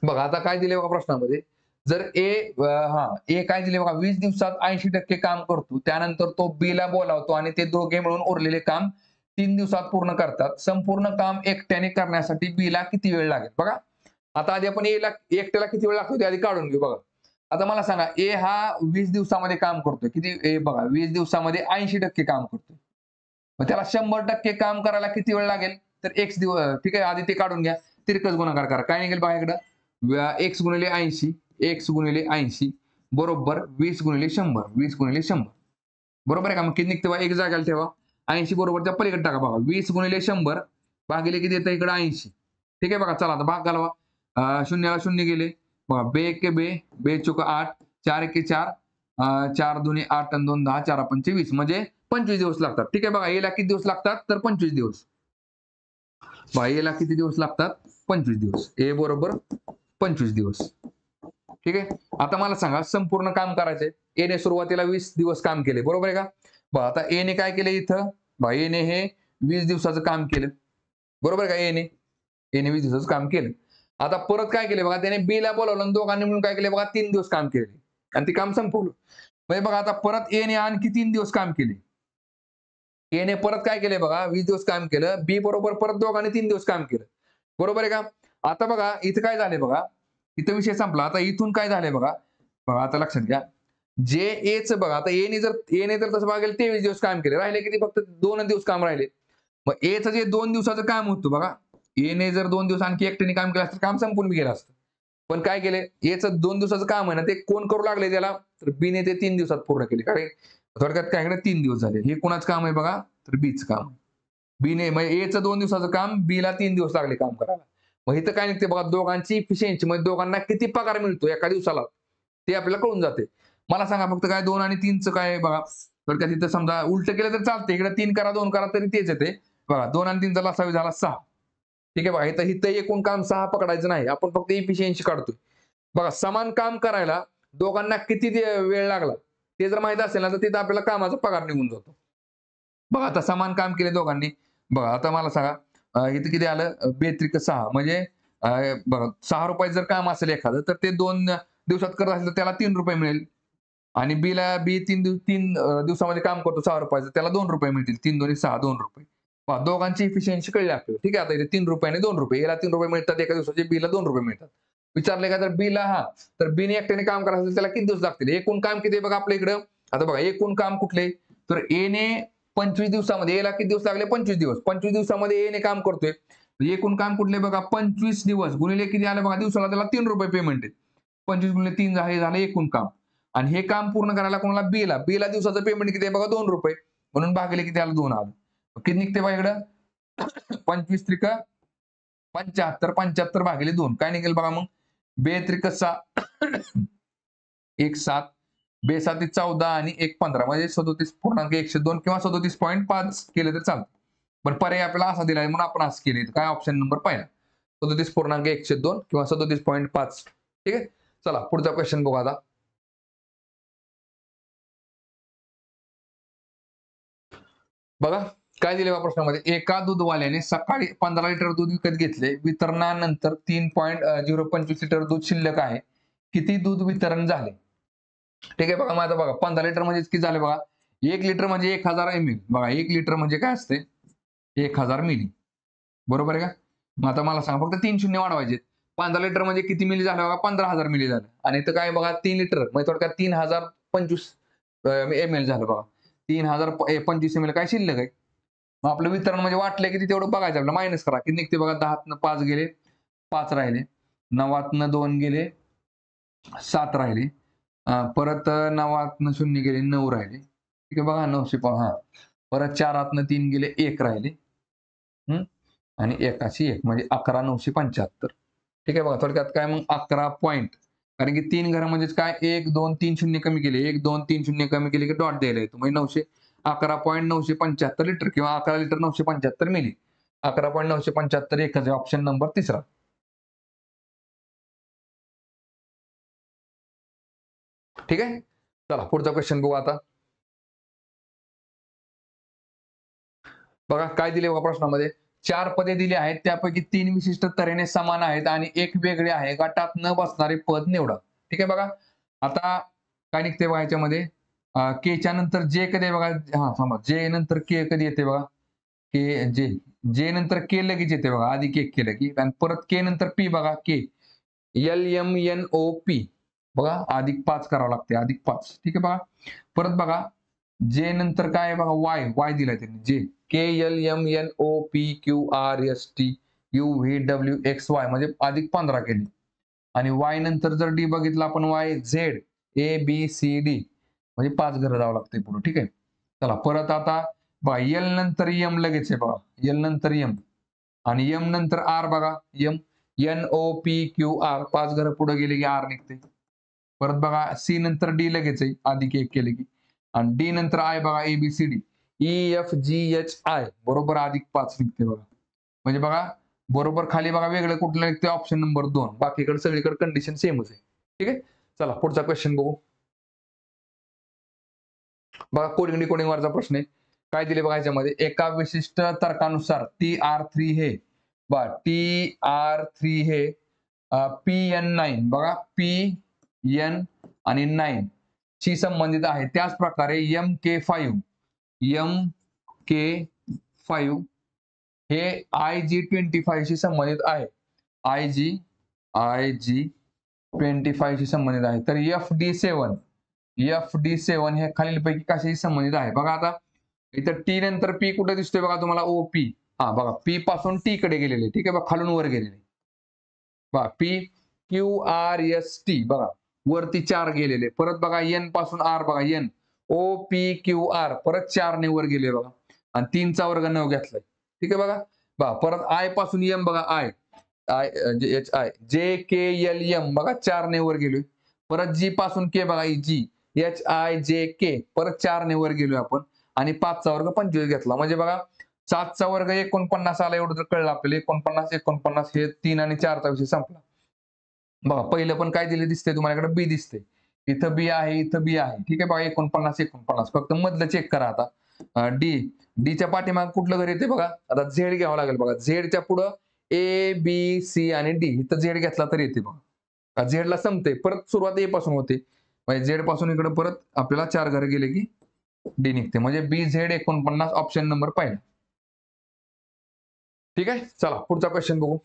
बघा आता काय दिले बघा प्रश्नामध्ये? जर ए काय दिले बघा 20 दिवसात 80% काम करतो, त्यानंतर तो बी ला बोलावतो आणि ते दोघे मिळून उरलेले काम 3 दिवसात पूर्ण करतात. संपूर्ण काम एकट्याने करण्यासाठी बी ला किती वेळ लागेल बघा. आता आधी आपण ए ला एकट्याला किती वेळ लागतो ते आधी काढून घेऊ बघा. आता मला सांगा ए हा 20 दिवसामध्ये काम करतोय. किती ए बघा 20 दिवसामध्ये 80% काम करतोय. मग त्याला 100% काम करायला किती वेळ लागेल? तर x दिवस ठीक आहे. आधी ते काढून घ्या. तिरकस गुणाकार करा. काय निघेल बघा इकडं x गुणिले 80 x गुणिले 80 बरोबर 20 गुणिले 100 20 गुणिले 100 बरोबर आहे का? मग किती निघते बघा एक जागेला ठेवा. 80 बरोबर त्या पलीकडे टाका बघा. 20 गुणिले 100 भागिले किती येतं इकडे 80. ठीक आहे बघा. चला आता भाग घालवा. शून्याला शून्य गेले. बघा बे एके बे, बे चोक 8, 4 एके 4, 4 दुने 8 आणि 2 10, 4 पंचे 20 म्हणजे 25 दिवस लागतात. ठीक आहे बघा. एला किती दिवस लागतात? तर 25 दिवस. बघा एला किती दिवस लागतात? 25 दिवस. ए बरोबर 25 दिवस. ठीक आहे. आता मला सांगा संपूर्ण काम करायचंय. एने सुरुवातीला 20 दिवस काम केले. बरोबर आहे का? बघा आता एने काय केलं इथं? बघा एने हे 20 दिवसाचं काम केलं. बरोबर आहे का? एने 20 दिवसाचं काम केलं. आता परत काय केले बघा त्याने बी ला बोलावलं आणि दोघांनी मिळून काय केले बघा 3 दिवस काम केले आणि ते काम संपवलं. म्हणजे बघा आता परत एने आणखी 3 दिवस काम केले. एने परत काय केले बघा 20 दिवस काम केलं. बी बरोबर परत दोघांनी 3 दिवस काम केलं. बरोबर आहे का? आता बघा इथं काय झाले बघा. इथं विषय संपला. आता इथून काय झालंय बघा. बघा आता लक्षात घ्या. जे एच बघा आता एने तर तसं बघायला 23 दिवस काम केले. राहिले किती फक्त 2 दिवस काम राहिले. मग एचं जे 2 दिवसाचं काम होतं बघा. एने जर 2 दिवस आणखी एकट्याने काम केलं असतं काम संपून गेलं असतं. पण काय केले एचं 2 दिवसाचं काम आहे ना ते कोण करू लागले त्याला तर बीने ते 3 दिवसात पूर्ण केले. काय थोडक्यात काय केलं 3 दिवस झाले. हे कोणाचं काम आहे बघा तर बीचं काम. बीने म्हणजे एचं 2 दिवसाचं काम बीला 3 दिवस लागले काम करायला. मग इथं काय निघते बघा दोघांची इफिशियन्सी म्हणजे दोघांना किती पगार मिळतो एका दिवसाला ते आपल्याला कळून जाते. मला सांगा फक्त काय 2 आणि 3चं काय बघा. थोडक्यात इथं समजा उलट केलं तर चालते. इकडे 3 करा 2 करा तरी तेच येते. बघा 2 आणि 3चा लसावी झाला 6. ठीक आहे बघा इथं एकूण काम 6 पकडायचं नाही. आपण फक्त इफिशियन्सी काढतोय. बघा समान काम करायला दोघांना किती वेळ लागला ते जर माहित असेल ना तर तिथं आपल्याला कामाचा पगार निघून जातो. बघा आता समान काम केले दोघांनी. बघा आता मला सांगा इथं किती आलं 2 × 6 म्हणजे बघा 6 रुपये जर काम असेल एखादं तर ते 2 दिवसात करत असेल तर त्याला 3 रुपये मिळेल. आणि बी 3 दिवसामध्ये काम करतो 6 रुपयाचं त्याला 2 रुपये मिळतील. 3 दोन्ही 6 2 रुपये. पहा दोघांची इफिशियन्सी कळली आपल्याला. ठीक आहे आता इथे 3 रुपये आणि 2 रुपये. याला 3 रुपये मिळतात एका दिवसाचे बीला 2 रुपये मिळतात. विचारले का तर बीला तर बीने एकट्याने काम करायचं असेल त्याला किती दिवस लागतील? एकूण काम किती आहे बघा आपल्या इकडं. आता बघा एकूण काम कुठले तर एने 25 दिवसामध्ये एला किती दिवस लागले 25 दिवस. 25 दिवसामध्ये एने काम करतोय. एकूण काम कुठले बघा 25 दिवस गुणिले किती आलं बघा दिवसाला त्याला 3 रुपये पेमेंट आहे. 25 गुणिले 3 झालं एकूण काम. आणि हे काम पूर्ण करायला कोणाला बीला दिवसाचं पेमेंट किती आहे बघा 2 रुपये. म्हणून भागले किती आलं 2 आलं. किती निघते बघा इकडं 25 त्रिक 75 75 भागिले 2 काय निघेल बघा मग 2 त्रिक 6 1 7 2 7 14 आणि 1 15 म्हणजे 37.102 किंवा 37.5 केले तर चालतं. पण पर्याय आपल्याला असा दिलाय म्हणून आपण असं केले. काय ऑप्शन नंबर पहिला 37.102 किंवा 37.5. ठीक आहे. चला पुढचा क्वेश्चन बघू आता. बघा काय दिले बा प्रश्नामध्ये एका दूधवाल्याने सकाळी 15 लिटर दूध विकत घेतले. वितरणानंतर 3.025 लिटर दूध शिल्लक आहे. किती दूध वितरण झाले? ठीक आहे बघा माझं बघा 15 लिटर म्हणजे किती झाले बघा 1 लिटर म्हणजे 1000 ml. बघा 1 लिटर म्हणजे काय असते 1000 मिली. बरोबर आहे का? मग आता मला सांगा फक्त 3 शून्य वाढवायचे. 15 लिटर म्हणजे किती मिली झालं बघा 15000 मिली झालं. आणि इथं काय बघा 3 लिटर म्हणजे थोडक्यात 3025 ml झालं बघा. 3025 ml काय शिल्लक आहे. मग आपलं वितरण म्हणजे वाटलं किती तेवढं बघायचं आपलं मायनस करा. किती निघते बघा 10तनं 5 गेले 5 राहिले. 9तनं 2 गेले 7 राहिले. परत 9तनं 0 गेले 9 राहिले. ठीक आहे बघा 900 परत 4तनं 3 गेले 1 राहिले. आणि 1 म्हणजे 11,975. ठीक आहे बघा थोडक्यात काय मग 11 पॉईंट. कारण की 3 घरं म्हणजेच काय 1 2 3 शून्य कमी केले 1 2 3 शून्य कमी केले की डॉट द्यायला येतो. म्हणजे 11.975 लिटर किंवा 11 लिटर 975 मिली. 11.975 एकच ऑप्शन नंबर 3. ठीक आहे. चला पुढचा क्वेश्चन बघू आता. बघा काय दिले बघा प्रश्नामध्ये 4 पदे दिली आहेत त्यापैकी 3 विशिष्ट तऱ्हेने समान आहेत आणि एक वेगळे आहे. गटात न बसणारे पद निवडा. ठीक आहे बघा. आता काय निघते बघा याच्यामध्ये, केच्या नंतर जे कधी आहे बघा, हा थांबा, जे नंतर के कधी येते बघा, के जे, जे नंतर के लगेच येते बघा, आधी के केलं की, आणि परत के नंतर पी बघा, के LMNOP बघा, +5 करावं लागते, +5. ठीक आहे बघा. परत बघा जे नंतर काय आहे बघा, वाय, वाय दिलाय त्यांनी, जे KLMNOPQRSTUVWXY म्हणजे +15 केली. आणि वाय नंतर जर डी बघितलं आपण, वाय झेड ABCD म्हणजे 5 घरं जावं लागते पुढे. ठीक आहे. चला परत आता बघा, एल नंतर एम लगेच आहे बघा, एल नंतर एम, आणि एम नंतर आर बघा, एम NOPQR 5 घरं पुढे गेले की आर निघते. परत बघा सी नंतर डी लगेच आहे, आधी एक केले की, आणि डी नंतर आय बघा, ABCD EFGHI बरोबर +5 निघते बघा. म्हणजे बघा बरोबर खाली बघा वेगळं कुठलं निघते, ऑप्शन नंबर 2. बाकीकडे सगळीकडे कंडिशन सेमच आहे. ठीक आहे. चला पुढचा क्वेश्चन बघू. बघा कोडिंग डिकोडिंग वरचा प्रश्न आहे. काय दिले बघा याच्यामध्ये, एका विशिष्ट तर्कानुसार TR3 हे TR3 हे PN9 बघा, PN आणि 9 शी संबंधित आहे. त्याच प्रकारे MK5 हे IG25 शी संबंधित आहे. IG25 शी संबंधित आहे. तर FD7 हे खालीलपैकी कशाशी संबंधित आहे. बघा आता इथं टी नंतर पी कुठे दिसतोय बघा तुम्हाला, OP. हा बघा, पी पासून टी कडे गेलेले. ठीक आहे बघा, खालून वर गेलेले बघा, PQRST बघा, वरती 4 गेलेले. परत बघा एन पासून आर बघा, NOPQR परत 4 ने वर गेले बघा, आणि 3चा वर्ग 9 घेतलाय. ठीक आहे बघा. परत आय पासून एम बघा, HI JKLM बघा, 4 ने वर गेलोय. परत जी पासून के बघा, GHIJK परत 4 ने वर गेलोय आपण, आणि 5चा वर्ग 25 घेतला. म्हणजे बघा 7चा वर्ग 49 आला, एवढं जर कळलं आपल्याला, 49 हे 3 आणि 4चा विषय संपला. बघा पहिलं पण काय दिले दिसते तुम्हाला, बी दिसते, इथं बी आहे, इथं बी आहे. ठीक आहे बघा, 49 फक्त मधलं चेक करा आता. डीच्या पाठीमाग कुठलं घर येते बघा, आता झेड घ्यावं लागेल बघा. झेडच्या पुढं ABC आणि डी, इथं झेड घेतला तर येते बघा. झेडला संपते, परत सुरुवात ए पासून होते, म्हणजे झेड पासून इकडे परत आपल्याला 4 घर गेले की डी निघते. म्हणजे BZ49 ऑप्शन नंबर पहिला. ठीक आहे. चला पुढचा क्वेश्चन बघू.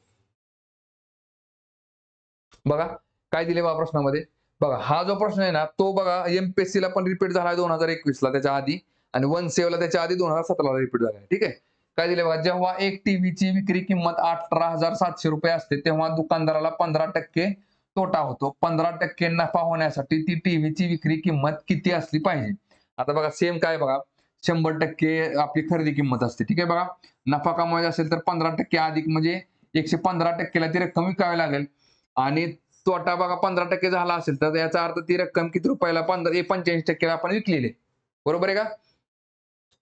बघा काय दिले बघा प्रश्नामध्ये. बघा हा जो प्रश्न आहे ना, तो बघा MPSC ला पण रिपीट झाला 2021 ला त्याच्या आधी, आणि 1 ला त्याच्या आधी 2017 ला रिपीट झाला. ठीक आहे. काय दिले बघा, जेव्हा एक टीव्हीची विक्री किंमत 18,700 रुपये असते, तेव्हा दुकानदाराला 15% तोटा होतो. 15% नफा होण्यासाठी ती टीव्हीची विक्री किंमत किती असली पाहिजे. आता बघा सेम काय बघा, 100% आपली खरेदी किंमत असते. ठीक आहे बघा. नफा कमवायचा असेल तर 15% अधिक म्हणजे 115% ला ती रक्कम विकावी लागेल, आणि तोटा बघा 15% झाला असेल तर याचा अर्थ ती रक्कम किती रुपयाला, 85% ला आपण विकलेली. बरोबर आहे का.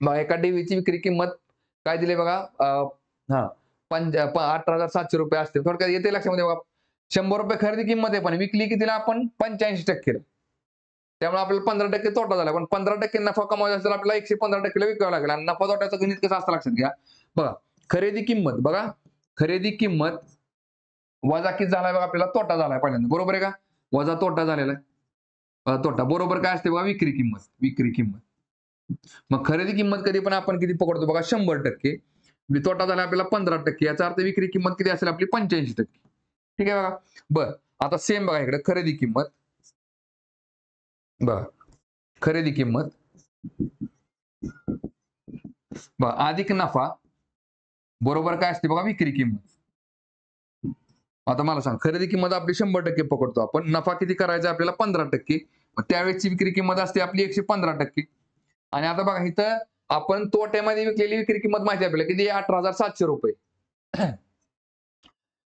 मग एका टीव्हीची विक्री किंमत काय दिली बघा, 18,700 रुपये असते. थोडक्यात येते लक्षामध्ये बघा, 100 रुपये खरेदी किंमत आहे, पण विकली कितीला आपण, 85%. त्यामुळे आपल्याला 15% तोटा झाला, पण 15% नफा कमावायचा असेल आपल्याला 115% ला विकावं लागेल. आणि नफा तोट्याचं गणित कसं असतं लक्षात घ्या. बघा खरेदी किंमत, बघा खरेदी किंमत वजा किती झालाय बघा, आपल्याला तोटा झालाय पहिल्यांदा. बरोबर आहे का, वजा तोटा झालेला आहे. तोटा बरोबर काय असते बघा, विक्री किंमत. मग खरेदी किंमत कधी पण आपण किती पकडतो बघा, 100%. तोटा झाला आपल्याला 15%, याचा अर्थ विक्री किंमत किती असेल आपली, 85%. ठीक आहे बघा. बर आता सेम बघा इकडे खरेदी किंमत, बघा खरेदी किंमत बघा अधिक नफा बरोबर काय असते बघा, विक्री किंमत. आता मला सांग, खरेदी किंमत आपली 100% पकडतो आपण, नफा किती करायचा आपल्याला, 15%. मग त्यावेळेसची विक्री किंमत असते आपली 115%. आणि आता बघा इथं आपण तोट्यामध्ये विकलेली विक्री किंमत माहिती आहे आपल्याला किती, 18,700 रुपये.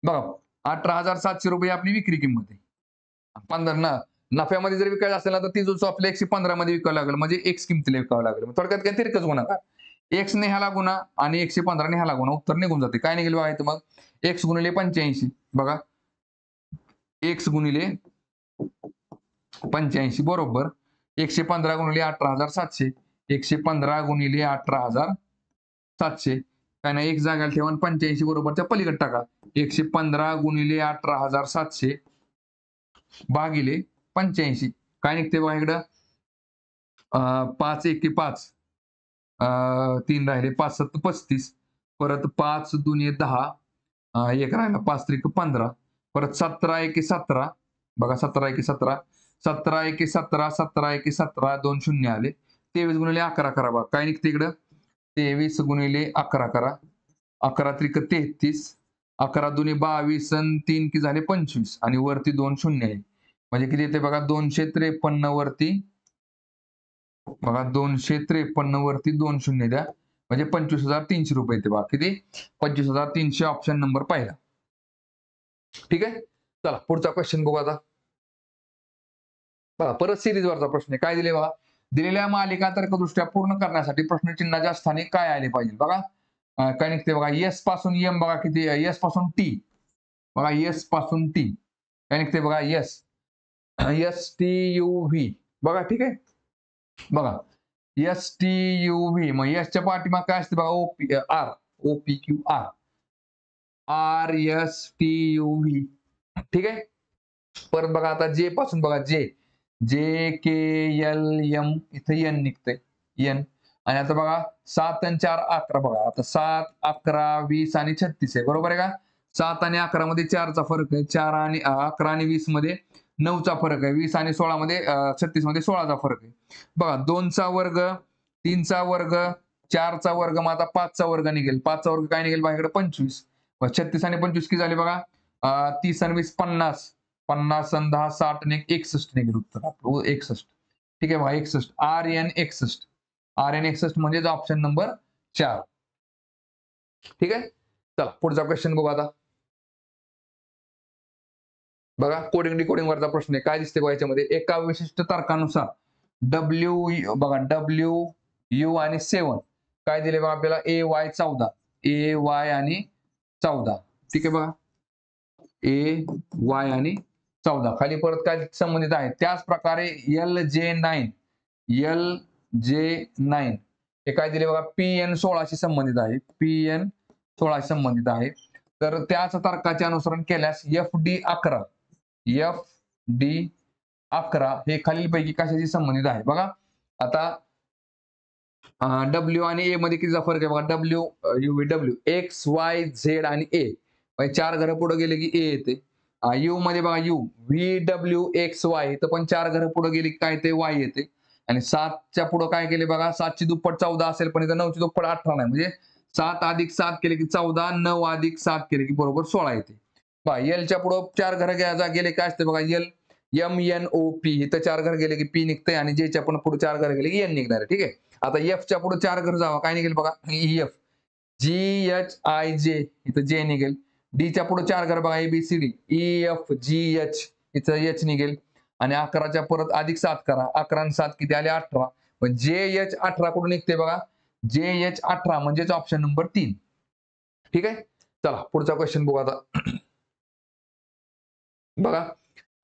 बघा 18,700 रुपये आपली विक्री किंमत आहे. 15 नफ्यामध्ये जर विकायला असेल ना, तर ती जो आपल्या 115 मध्ये विकावं लागेल, म्हणजे एक्स किमतीला विकावं लागेल. थोडक्यात काय तिरकच गुणा का, एक्स ने ह्याला गुणा आणि 115 ने ह्याला गुणा, उत्तर निघून जाते. काय निघेल बघा इथं, मग एक्स गुणिले 85 बघा, एक्स गुणिले 85 बरोबर 115 गुणिले 18,700, 115 गुणिले 18,700. काय नाही, एक जागेला ठेवा, 85 बरोबरच्या पलीकडे टाका. 115 गुणिले 18,700 भागिले 85. काय निघते बघा इकडं 5 एके 5, 3 राहिले, 5 7 35, परत 5 2 10, एक राहिला, 5 त्रिक 15, परत 17 एके 17, बघा 17 एके 17, 17 एके 17, 17 एके 17, 2 शून्य आले. 23 गुणिले 11 करा बघा, काय निघते इकडं 23 गुणिले 11 करा, 11 त्रिक 33, 11 दुनी 22 आणि 3 की झाले 25 आणि वरती 2 शून्य आहे. म्हणजे किती येते बघा 253 वरती, बघा 253 वरती 2 शून्य द्या, म्हणजे 25,300 रुपये येते बघा. किती 25,300, ऑप्शन नंबर पहिला. ठीक आहे. चला पुढचा क्वेश्चन बघू आता. बघा परत सिरीज वरचा प्रश्न आहे. काय दिले बघा, दिलेल्या मालिका तर्कदृष्ट्या पूर्ण करण्यासाठी प्रश्नचिन्हाच्या स्थानी काय आले पाहिजे. बघा काय निघते बघा, एस पासून एम, बघा किती, एस पासून टी, बघा एस पासून टी काय निघते बघा, S S T U V, बघा ठीक आहे. बघा एस टी यू व्ही, मग एसच्या पाठीमाग काय असते बघा, O P R, O P Q R, R S T U V. ठीक आहे. परत बघा आता जे पासून बघा, जे जे के एल एम, इथे एन निघते एन. आणि आता बघा 7 आणि 4 11, बघा आता 7 11 20 आणि 36 आहे, बरोबर आहे का. 7 आणि 11 मध्ये 4चा फरक आहे, 4 आणि 11 आणि 20 मध्ये 9चा फरक आहे, 20 आणि 16 मध्ये 36 मध्ये 16चा फरक आहे. बघा 2चा वर्ग, 3चा वर्ग, 4चा वर्ग, मग आता 5चा वर्ग निघेल, 5चा वर्ग काय निघेल बघा इकडे 25. 36 आणि 25 किती झाले बघा, 30 आणि 20 50, 50 आणि 10 60 आणि 61 निघेल उत्तर आपलं 61. ठीक आहे बघा 61, आर एन 61, आर एन 61 म्हणजे ऑप्शन नंबर 4. ठीक आहे. चला पुढचा क्वेश्चन बघू आता. बघा कोडिंग डिकोडिंग वरचा प्रश्न आहे. काय दिसते बघा याच्यामध्ये, एका विशिष्ट तर्कानुसार डब्ल्यू, बघा डब्ल्यू यू आणि 7 काय दिले बघा आपल्याला, ए वाय 14, ए वाय आणि 14. ठीक आहे बघा, ए वाय आणि 14 खाली परत काय संबंधित आहे. त्याच प्रकारे एल जे 9, एल जे 9 हे काय दिले बघा, पी एन 16 शी संबंधित आहे, पी एन 16 शी संबंधित आहे. तर त्याच तर्काचे अनुसरण केल्यास एफ डी 11, एफ डी 11 हे खालीलपैकी कशाशी संबंधित आहे. बघा आता डब्ल्यू आणि ए मध्ये कितीचा फरक आहे बघा, W U V W, x Y Z आणि ए, म्हणजे 4 घरं पुढे गेले की ए येते. यू मध्ये बघा U V W x Y, तर पण 4 घरं पुढे गेली काय ते वाय येते. आणि 7च्या पुढे काय केले बघा, 7ची दुप्पट 14 असेल, पण इथं 9ची दुप्पट 18 नाही, म्हणजे 7 अधिक 7 केले की 14, 9 अधिक 7 केले की बरोबर 16 येते. बघा एलच्या पुढे 4 घरं गेले काय असते बघा, L M N O P, इथं 4 घर गेले की पी निघते, आणि जेच्या पण पुढे 4 घर गेले की एन निघणार आहे. ठीक आहे. आता एफ च्या पुढे 4 घर जावा, काय निघेल बघा, एफ जी एच आय जे, इथं जे निघेल. डी च्या पुढे 4 घर बघा, A B C D, E F G H, इथं एच निघेल. आणि 11च्या परत अधिक 7 करा, 11 आणि 7 किती आले 18, पण जे एच 18 कुठून निघते बघा, जे एच 18 म्हणजेच ऑप्शन नंबर 3. ठीक आहे. चला पुढचा क्वेश्चन बघू आता. बघा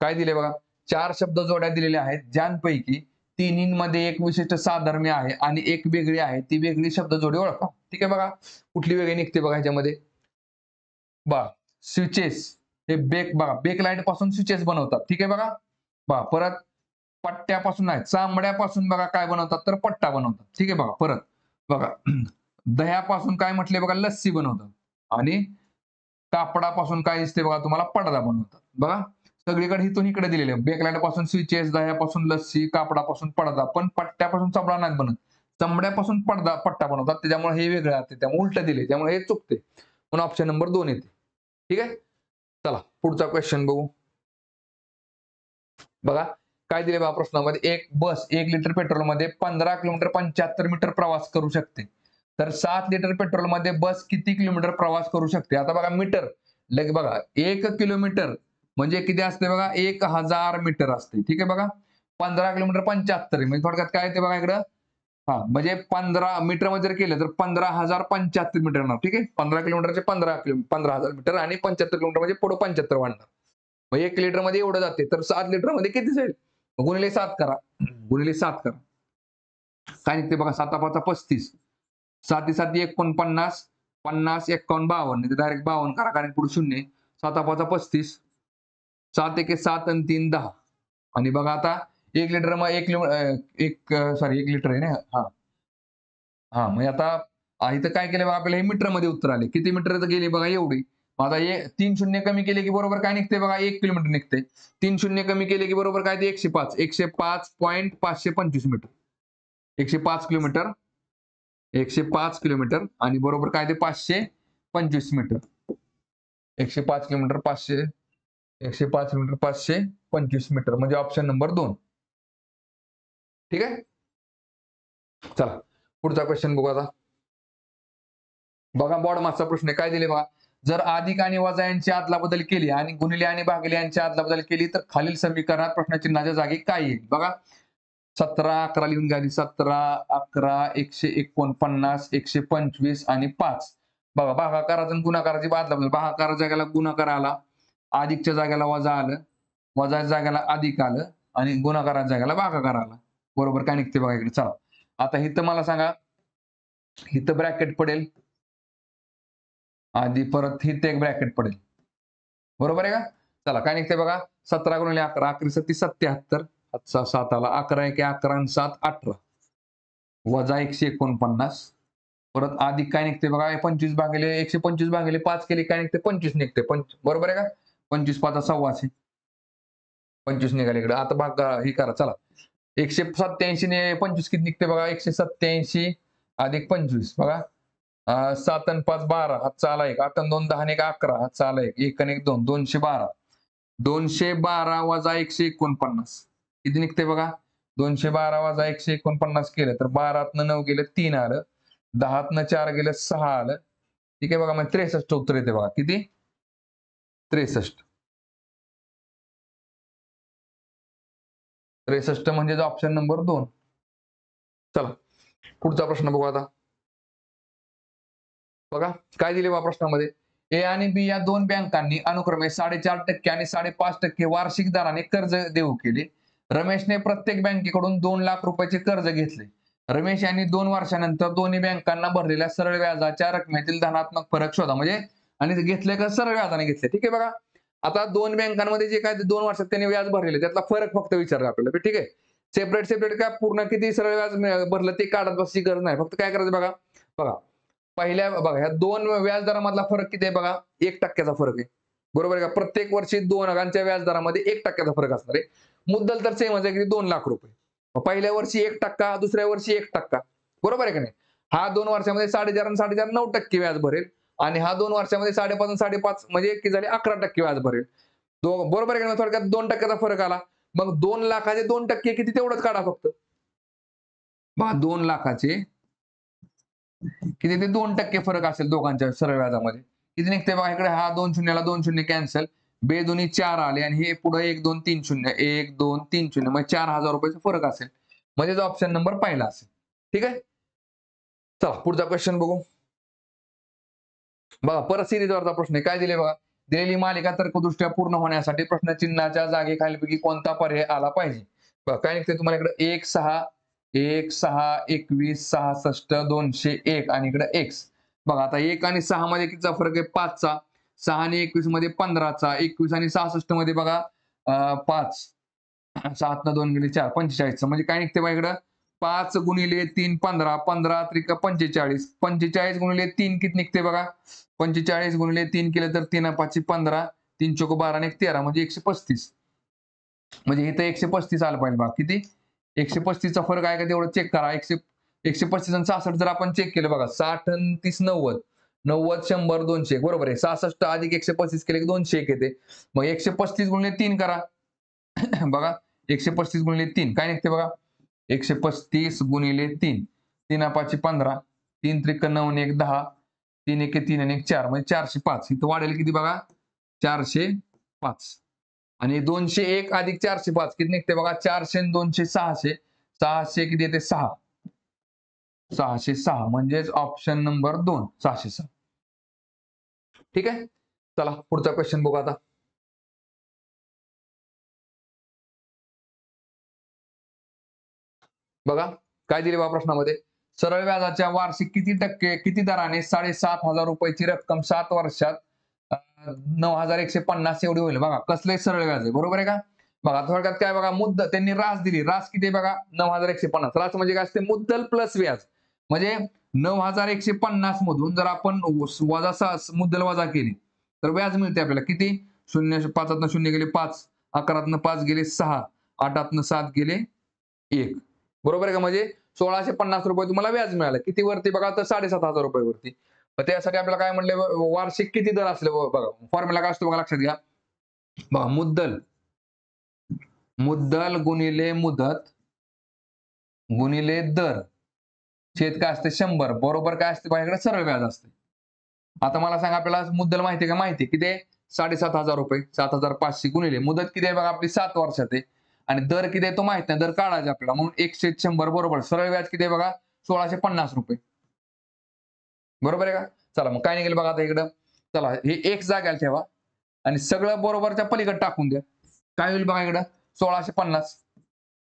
काय दिले बघा, 4 शब्द जोड्या दिलेल्या आहेत, ज्यांपैकी तिन्हींमध्ये एक विशिष्ट साधर्म्य आहे आणि एक वेगळी आहे, ती वेगळी शब्द जोडी ओळखा. ठीक आहे. बघा कुठली वेगळी निघते बघा ह्याच्यामध्ये, बघा स्विचेस, हे बेक, बघा बेक लाईट पासून स्विचेस बनवतात. ठीक आहे. बघा बघा परत पट्ट्यापासून नाही, चांबड्यापासून बघा काय बनवतात, तर पट्टा बनवतात. ठीक आहे. बघा परत बघा दह्यापासून काय म्हटले बघा, लस्सी बनवतात. आणि कापडापासून काय दिसते बघा तुम्हाला, पडदा बनवतात. बघा सगळीकडे इथून इकडे दिलेले, बेकलाईट पासून स्विचेस, दह्यापासून लस्सी, कापडापासून पडदा, पण पट्ट्यापासून चमडा नाही बनत, चमड्यापासून पट्टा बनवतात. त्याच्यामुळे हे वेगळे असते, त्यामुळे उलट दिले, त्यामुळे हे चुकते, म्हणून ऑप्शन नंबर 2 येते. ठीक आहे. चला पुढचा क्वेश्चन बघू. बघा काय दिले बघा प्रश्नामध्ये, एक बस 1 लिटर पेट्रोल मध्ये 15 किलोमीटर 75 मीटर प्रवास करू शकते, तर 7 लिटर पेट्रोल मध्ये बस किती किलोमीटर प्रवास करू शकते. आता बघा मीटर लगे बघा, 1 किलोमीटर म्हणजे किती असते बघा, 1000 मीटर असते. ठीक आहे. बघा 15 किलोमीटर 75 म्हणजे थोडक्यात काय येते बघा इकडं, म्हणजे 15 मीटर मध्ये जर केलं तर 15,075 मीटर येणार. ठीक आहे. 15 किलोमीटरचे 15,000 मीटर, आणि 75 किलोमीटर म्हणजे पुढे 75 वाढणार. मग 1 लिटर मध्ये एवढं जाते, तर 7 लिटर मध्ये किती जाईल, गुणिले 7 करा, गुणिले 7 करा, काय निघते बघा, 7 5 35, 7 7 49, 50 51 52, डायरेक्ट 52 करा कारण पुढे 0, 7 5 35, 7 1 7 आणि 3 10, आणि बघा आता 1 लिटर मग 1 लिटर आहे ना हा हा म्हणजे आता इथं काय केलं बघा आपल्याला हे मीटर मध्ये उत्तर आले. किती मीटर गेली बघा एवढी. मग आता 3 शून्य कमी केले की बरोबर काय निघते बघा 1 किलोमीटर निघते. 3 शून्य कमी केले की बरोबर काय ते 105. 105.525 मीटर. 105 किलोमीटर 105 किलोमीटर आणि बरोबर काय ते 525 मीटर. 105 किलोमीटर 105 किलोमीटर 525 मीटर म्हणजे ऑप्शन नंबर 2. ठीक आहे. चला पुढचा क्वेश्चन बघू आता. बघा बॉड मासचा प्रश्न काय दिले बघा. जर अधिक आणि वजा यांची अदलाबदल केली आणि गुणिले आणि भागिले यांची अदलाबदल केली तर खालील समीकरणात प्रश्नचिन्हाच्या जागी काय येईल बघा. 17 11 लिहून घ्या. 17 11 149 125 आणि 5. बघा भागाकाराचा आणि गुणाकाराची अदलाबदल. भागाकाराच्या जागेला गुणाकार आला, अधिकच्या जागेला वजा आलं, वजाच्या जागेला अधिक आलं आणि गुणाकाराच्या जागेला भागाकार आला. बरोबर काय निघते बघा इकडे. चला आता इथं मला सांगा, इथं ब्रॅकेट पडेल आधी परत इथे एक ब्रॅकेट पडेल. बरोबर आहे का. चला काय निघते बघा. 17 गुणिले 11 11 सत्ती 77. 7 आला. 11 1 11 आणि 7 18 वजा 149 परत अधिक काय निघते बघा 25 भागिले 125 भागिले 5 केले काय निघते 25 निघते. बरोबर आहे का. 25 5 1600 25 निघाले इकडे. आता भाग ही करा चला. 187 ने 25 किती निघते बघा. 187 अधिक 25 बघा. 7 आणि 5 12 हातचा आला 1. 8 आणि 2 10 आणि 1 11 हातचा आला 1. 1 आणि 1 2 212. 212 वजा 149 किती निघते बघा. 212 वजा 149 केलं तर 12तनं 9 गेलं 3 आलं. 10तनं 4 गेलं 6 आलं. ठीक आहे बघा. मग 63 उत्तर येते बघा. किती 63. 63 म्हणजे ऑप्शन नंबर 2. चला पुढचा प्रश्न बघू आता. बघा काय दिले बा प्रश्नामध्ये. ए आणि बी या दोन बँकांनी अनुक्रमे 4.5% आणि 5.5% वार्षिक दराने कर्ज देऊ केले. रमेशने प्रत्येक बँकेकडून 2 लाख रुपयाचे कर्ज घेतले. रमेश यांनी 2 वर्षानंतर दोन्ही बँकांना भरलेल्या सरळ व्याजाच्या रकमेतील धनात्मक फरक शोधा. म्हणजे आणि घेतले का सरळ व्याजाने घेतले. ठीक आहे बघा. आता दोन बँकांमध्ये जे काय 2 वर्षात त्यांनी व्याज भरलेले त्यातला फरक फक्त विचारला आपल्याला. ठीक आहे. सेपरेट काय पूर्ण किती सरळ व्याज भरलं ते काढत बसची गरज नाही. फक्त काय करायचं बघा. बघा पहिल्या बघा ह्या दोन व्याजदरामधला फरक किती आहे बघा. 1% फरक आहे. बरोबर आहे का. प्रत्येक वर्षी 2 अंकांच्या व्याजदरामध्ये 1% फरक असणार आहे. मुद्दल तर सेमच आहे की 2 लाख रुपये. पहिल्या वर्षी 1%, दुसऱ्या वर्षी 1%. बरोबर आहे का नाही. हा 2 वर्षामध्ये 4.5 आणि 4.5 9% व्याज भरेल आणि हा 2 वर्षामध्ये 5.5 आणि 5.5 म्हणजे किती झाले 11% व्याज भरेल. बरोबर आहे का नाही. थोडक्यात 2%चा फरक आला. मग 2 लाखाचे 2% किती तेवढंच काढा फक्त. 2 लाखाचे किती ते 2% फरक असेल दोघांच्या सरळ व्याजामध्ये. किती निघते बघा इकडे. हा 2 शून्याला 2 शून्य कॅन्सल. बे दोन्ही 4 आले आणि हे पुढे 1 2 3 0 1 2 3 0 म्हणजे 4000 रुपयाचा फरक असेल. म्हणजे ऑप्शन नंबर पहिला असेल. ठीक आहे. चला पुढचा क्वेश्चन बघू. बघा परत सिरीजवरचा प्रश्न आहे. काय दिले बघा. दिलेली मालिका तर्कदृष्ट्या पूर्ण होण्यासाठी प्रश्नचिन्हाच्या जागी खालीलपैकी कोणता पर्याय आला पाहिजे. बघा काय निघते तुम्हाला इकडे 1 6 1 6 21 66 201 आणि इकडे x. बघा आता 1 आणि 6 मध्ये कितीचा फरक आहे 5 चा. 6 आणि 21 मध्ये 15 चा. 21 आणि 66 मध्ये बघा 5. 7 न 2 गेले 4 45 म्हणजे काय निघते बघा इकडं 5 गुणिले 3 15 15 त्रिक 45 45 गुणिले 3 किती निघते बघा. 45 गुणिले 3 केले तर 3 5 15 3 चौक 12 आणि 13 म्हणजे 135. म्हणजे इथं 135 आलं पाहिजे बघा. किती 135 चा फरक आहे का तेवढं चेक करा. 135 आणि 66 जर आपण चेक केलं बघा 60 आणि 30 90 90 100 200 बरोबर आहे. 66 अधिक 135 केले की 201 येते. मग 135 गुणिले 3 करा. बघा 135 गुणिले 3 काय निघते बघा. 135 गुणिले 3 3 5 15 3 त्रिक 9 आणि 1 10 3 1 3 आणि 1 4 म्हणजे 405. इथं वाढेल किती बघा 405 आणि 201 अधिक 405 किती निघते बघा. 400 आणि 200 600 600 किती येते 6 606 म्हणजेच ऑप्शन नंबर 2 606. ठीक आहे. चला पुढचा क्वेश्चन बघू आता. बघा काय दिले बा प्रश्नामध्ये. सरळ व्याजाच्या वार्षिक किती दराने 7,500 रुपयाची रक्कम 7 वर्षात 9,150 एवढी होईल. बघा कसले सरळ व्याज आहे. बरोबर आहे का. बघा थोडक्यात काय बघा, मुद्दल त्यांनी रास दिली, रास किती बघा 9150. रास म्हणजे काय असते, मुद्दल प्लस व्याज. म्हणजे 9150 मधून जर आपण मुद्दल वजा केली तर व्याज मिळते आपल्याला किती, 5 शून्य गेले 5, 11 5 गेले 6, 8 7 गेले 1. बरोबर आहे का? म्हणजे 1650 रुपये तुम्हाला व्याज मिळालं. किती वरती बघा, तर 7500 रुपये वरती. त्यासाठी आपल्याला काय म्हणले, वार्षिक किती दर असले बघा, फॉर्म्युला काय असतो बघा, लक्षात घ्या. बघा, मुद्दल गुणिले मुदत गुणिले दर छेद काय असते 100 बरोबर काय असते माझ्याकडे, सरळ व्याज असते. आता मला सांगा, आपल्याला मुद्दल माहिती आहे का, माहिती किती आहे, 7500 रुपये, 7500 गुणिले मुदत किती आहे बघा आपली 7 वर्षात आहे, आणि दर किती आहे तो माहित नाही, दर काढायचा आपल्याला, म्हणून 1/100 बरोबर सरळ व्याज किती आहे बघा 1650 रुपये. बरोबर आहे का? चला मग काय निघेल बघा आता इकडं. चला हे एक जाग्याला ठेवा आणि सगळं बरोबरच्या पलीकडे टाकून द्या. काय होईल बघा इकडं, 1650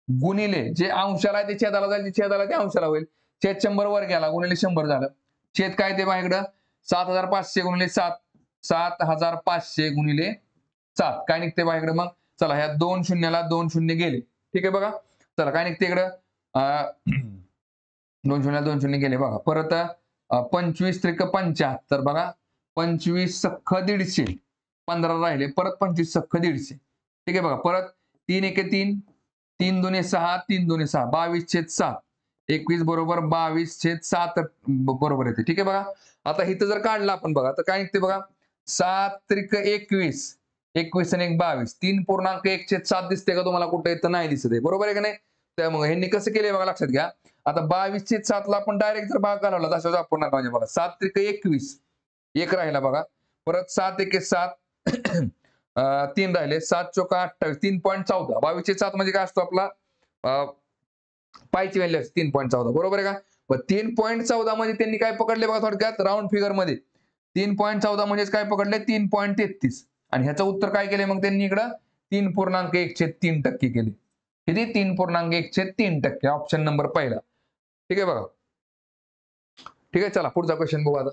गुणिले जे अंशाला आहे ते छेदाला जाईल, जे छेदाला ते अंशाला होईल. छेद 100 वर गेला गुणिले 100 झालं. छेद काय ते बघा इकडं, 7500 गुणिले 7, 7500 गुणिले 7 काय निघते बघा इकडे. मग चला ह्या 2 शून्याला 2 शून्य गेले. ठीक आहे बघा. चला काय निघते इकडं, 2 शून्याला 2 शून्य गेले बघा. परत 25 त्रिक 75 बघा, 25 सख्ख 150, 15 राहिले, परत 25 सख्ख 150. ठीक आहे बघा. परत 3 एके 3, 3 दुने 6, 3 दुने 6, 22/7, 21 बरोबर 22/7 बरोबर येते. ठीक आहे बघा. आता इथं जर काढलं आपण बघा, तर काय निघते बघा, 7 त्रिक 21, 21 आणि 1 22, 3.1/7 दिसते का तुम्हाला कुठे, तर नाही दिसत आहे. बरोबर आहे का नाही? त्यामुळे ह्यांनी कसं केलंय बघा, लक्षात घ्या. आता 22/7 ला आपण डायरेक्ट जर भाग घालवला तसं आपण म्हणजे बघा, 7 त्रिक 21, 1 राहिला बघा. परत 7 एके 7, 3 राहिले, 7 चोका 28, 3.14. 22/7 म्हणजे काय असतो आपला, पायची व्हॅल्यू 3.14. बरोबर आहे का? मग 3.14 म्हणजे त्यांनी काय पकडले बघा, थोडक्यात राऊंड फिगर मध्ये 3.14 म्हणजे काय पकडले, 3.33. आणि ह्याचं उत्तर काय केले मग त्यांनी इकडं, 3.1/3% केले. किती, 3.1/3%. ऑप्शन नंबर पहिला. ठीक आहे बघा. ठीक आहे, चला पुढचा क्वेश्चन बघू आता.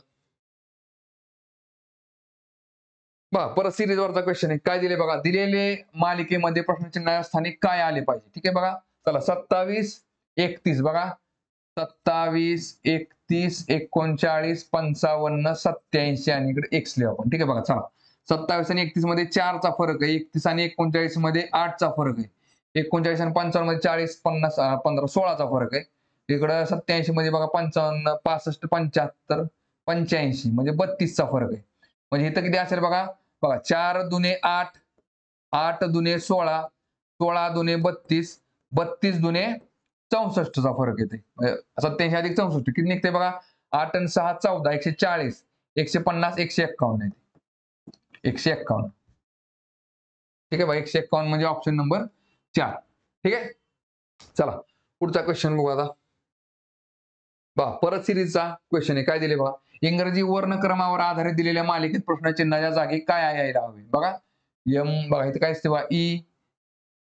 बघा परत सिरीज वरचा क्वेश्चन आहे. काय दिले बघा, दिलेले मालिकेमध्ये प्रश्नचिन्हास्थानी काय आले पाहिजे. ठीक आहे बघा. चला 27 31 बघा, 27 31 39 55 87 आणि इकडे x लिहू आपण. ठीक आहे बघा. चला 27 आणि 31 मध्ये 4 चा फरक आहे, 31 आणि 39 मध्ये 8 चा फरक आहे, 39 आणि 55 मध्ये 40 50 15 16 चा फरक आहे. इकडं 87 मध्ये बघा 55 65 75 85 म्हणजे 32 चा फरक आहे. म्हणजे इथं किती असेल बघा, 4 दुने 8, 8 दुने 16, 16 दुने 32, 32 दुने 64 चा फरक येते. 87 अधिक 64 किती निघते बघा, 8 आणि 6 14, 140, 150 151 येते. 151. ठीक आहे बघा, 151 म्हणजे ऑप्शन नंबर 4. ठीक आहे. चला पुढचा क्वेश्चन बघू आता. परत सिरीजचा क्वेश्चन आहे. काय दिले बघा, इंग्रजी वर्णक्रमावर आधारित दिलेल्या मालिकेत प्रश्नचिन्हाच्या जागी काय यायला हवे. बघा एम बघा, इथे काय असते बघा,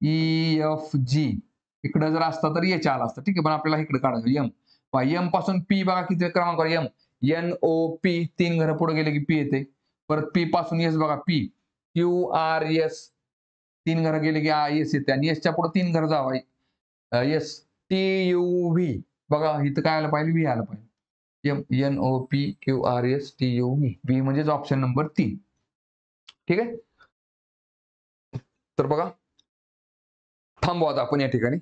EFG इकडे जर असता तर एच आला असतं. ठीक आहे, पण आपल्याला इकडे काढायचं एम. एम पासून पी बघा किती क्रमांक, एम NOP 3 घरं पुढे गेले की पी येते. परत पी पासून एस बघा, पी QRS 3 घरं गेले की एस येते, आणि एसच्या पुढे 3 घरं जावा, STUV बघा इथं काय आलं पाहिजे, व्ही आलं पाहिजे. NOPQRSTUV, व्ही म्हणजेच ऑप्शन नंबर 3. ठीक आहे. तर बघा थांबू आता आपण या ठिकाणी.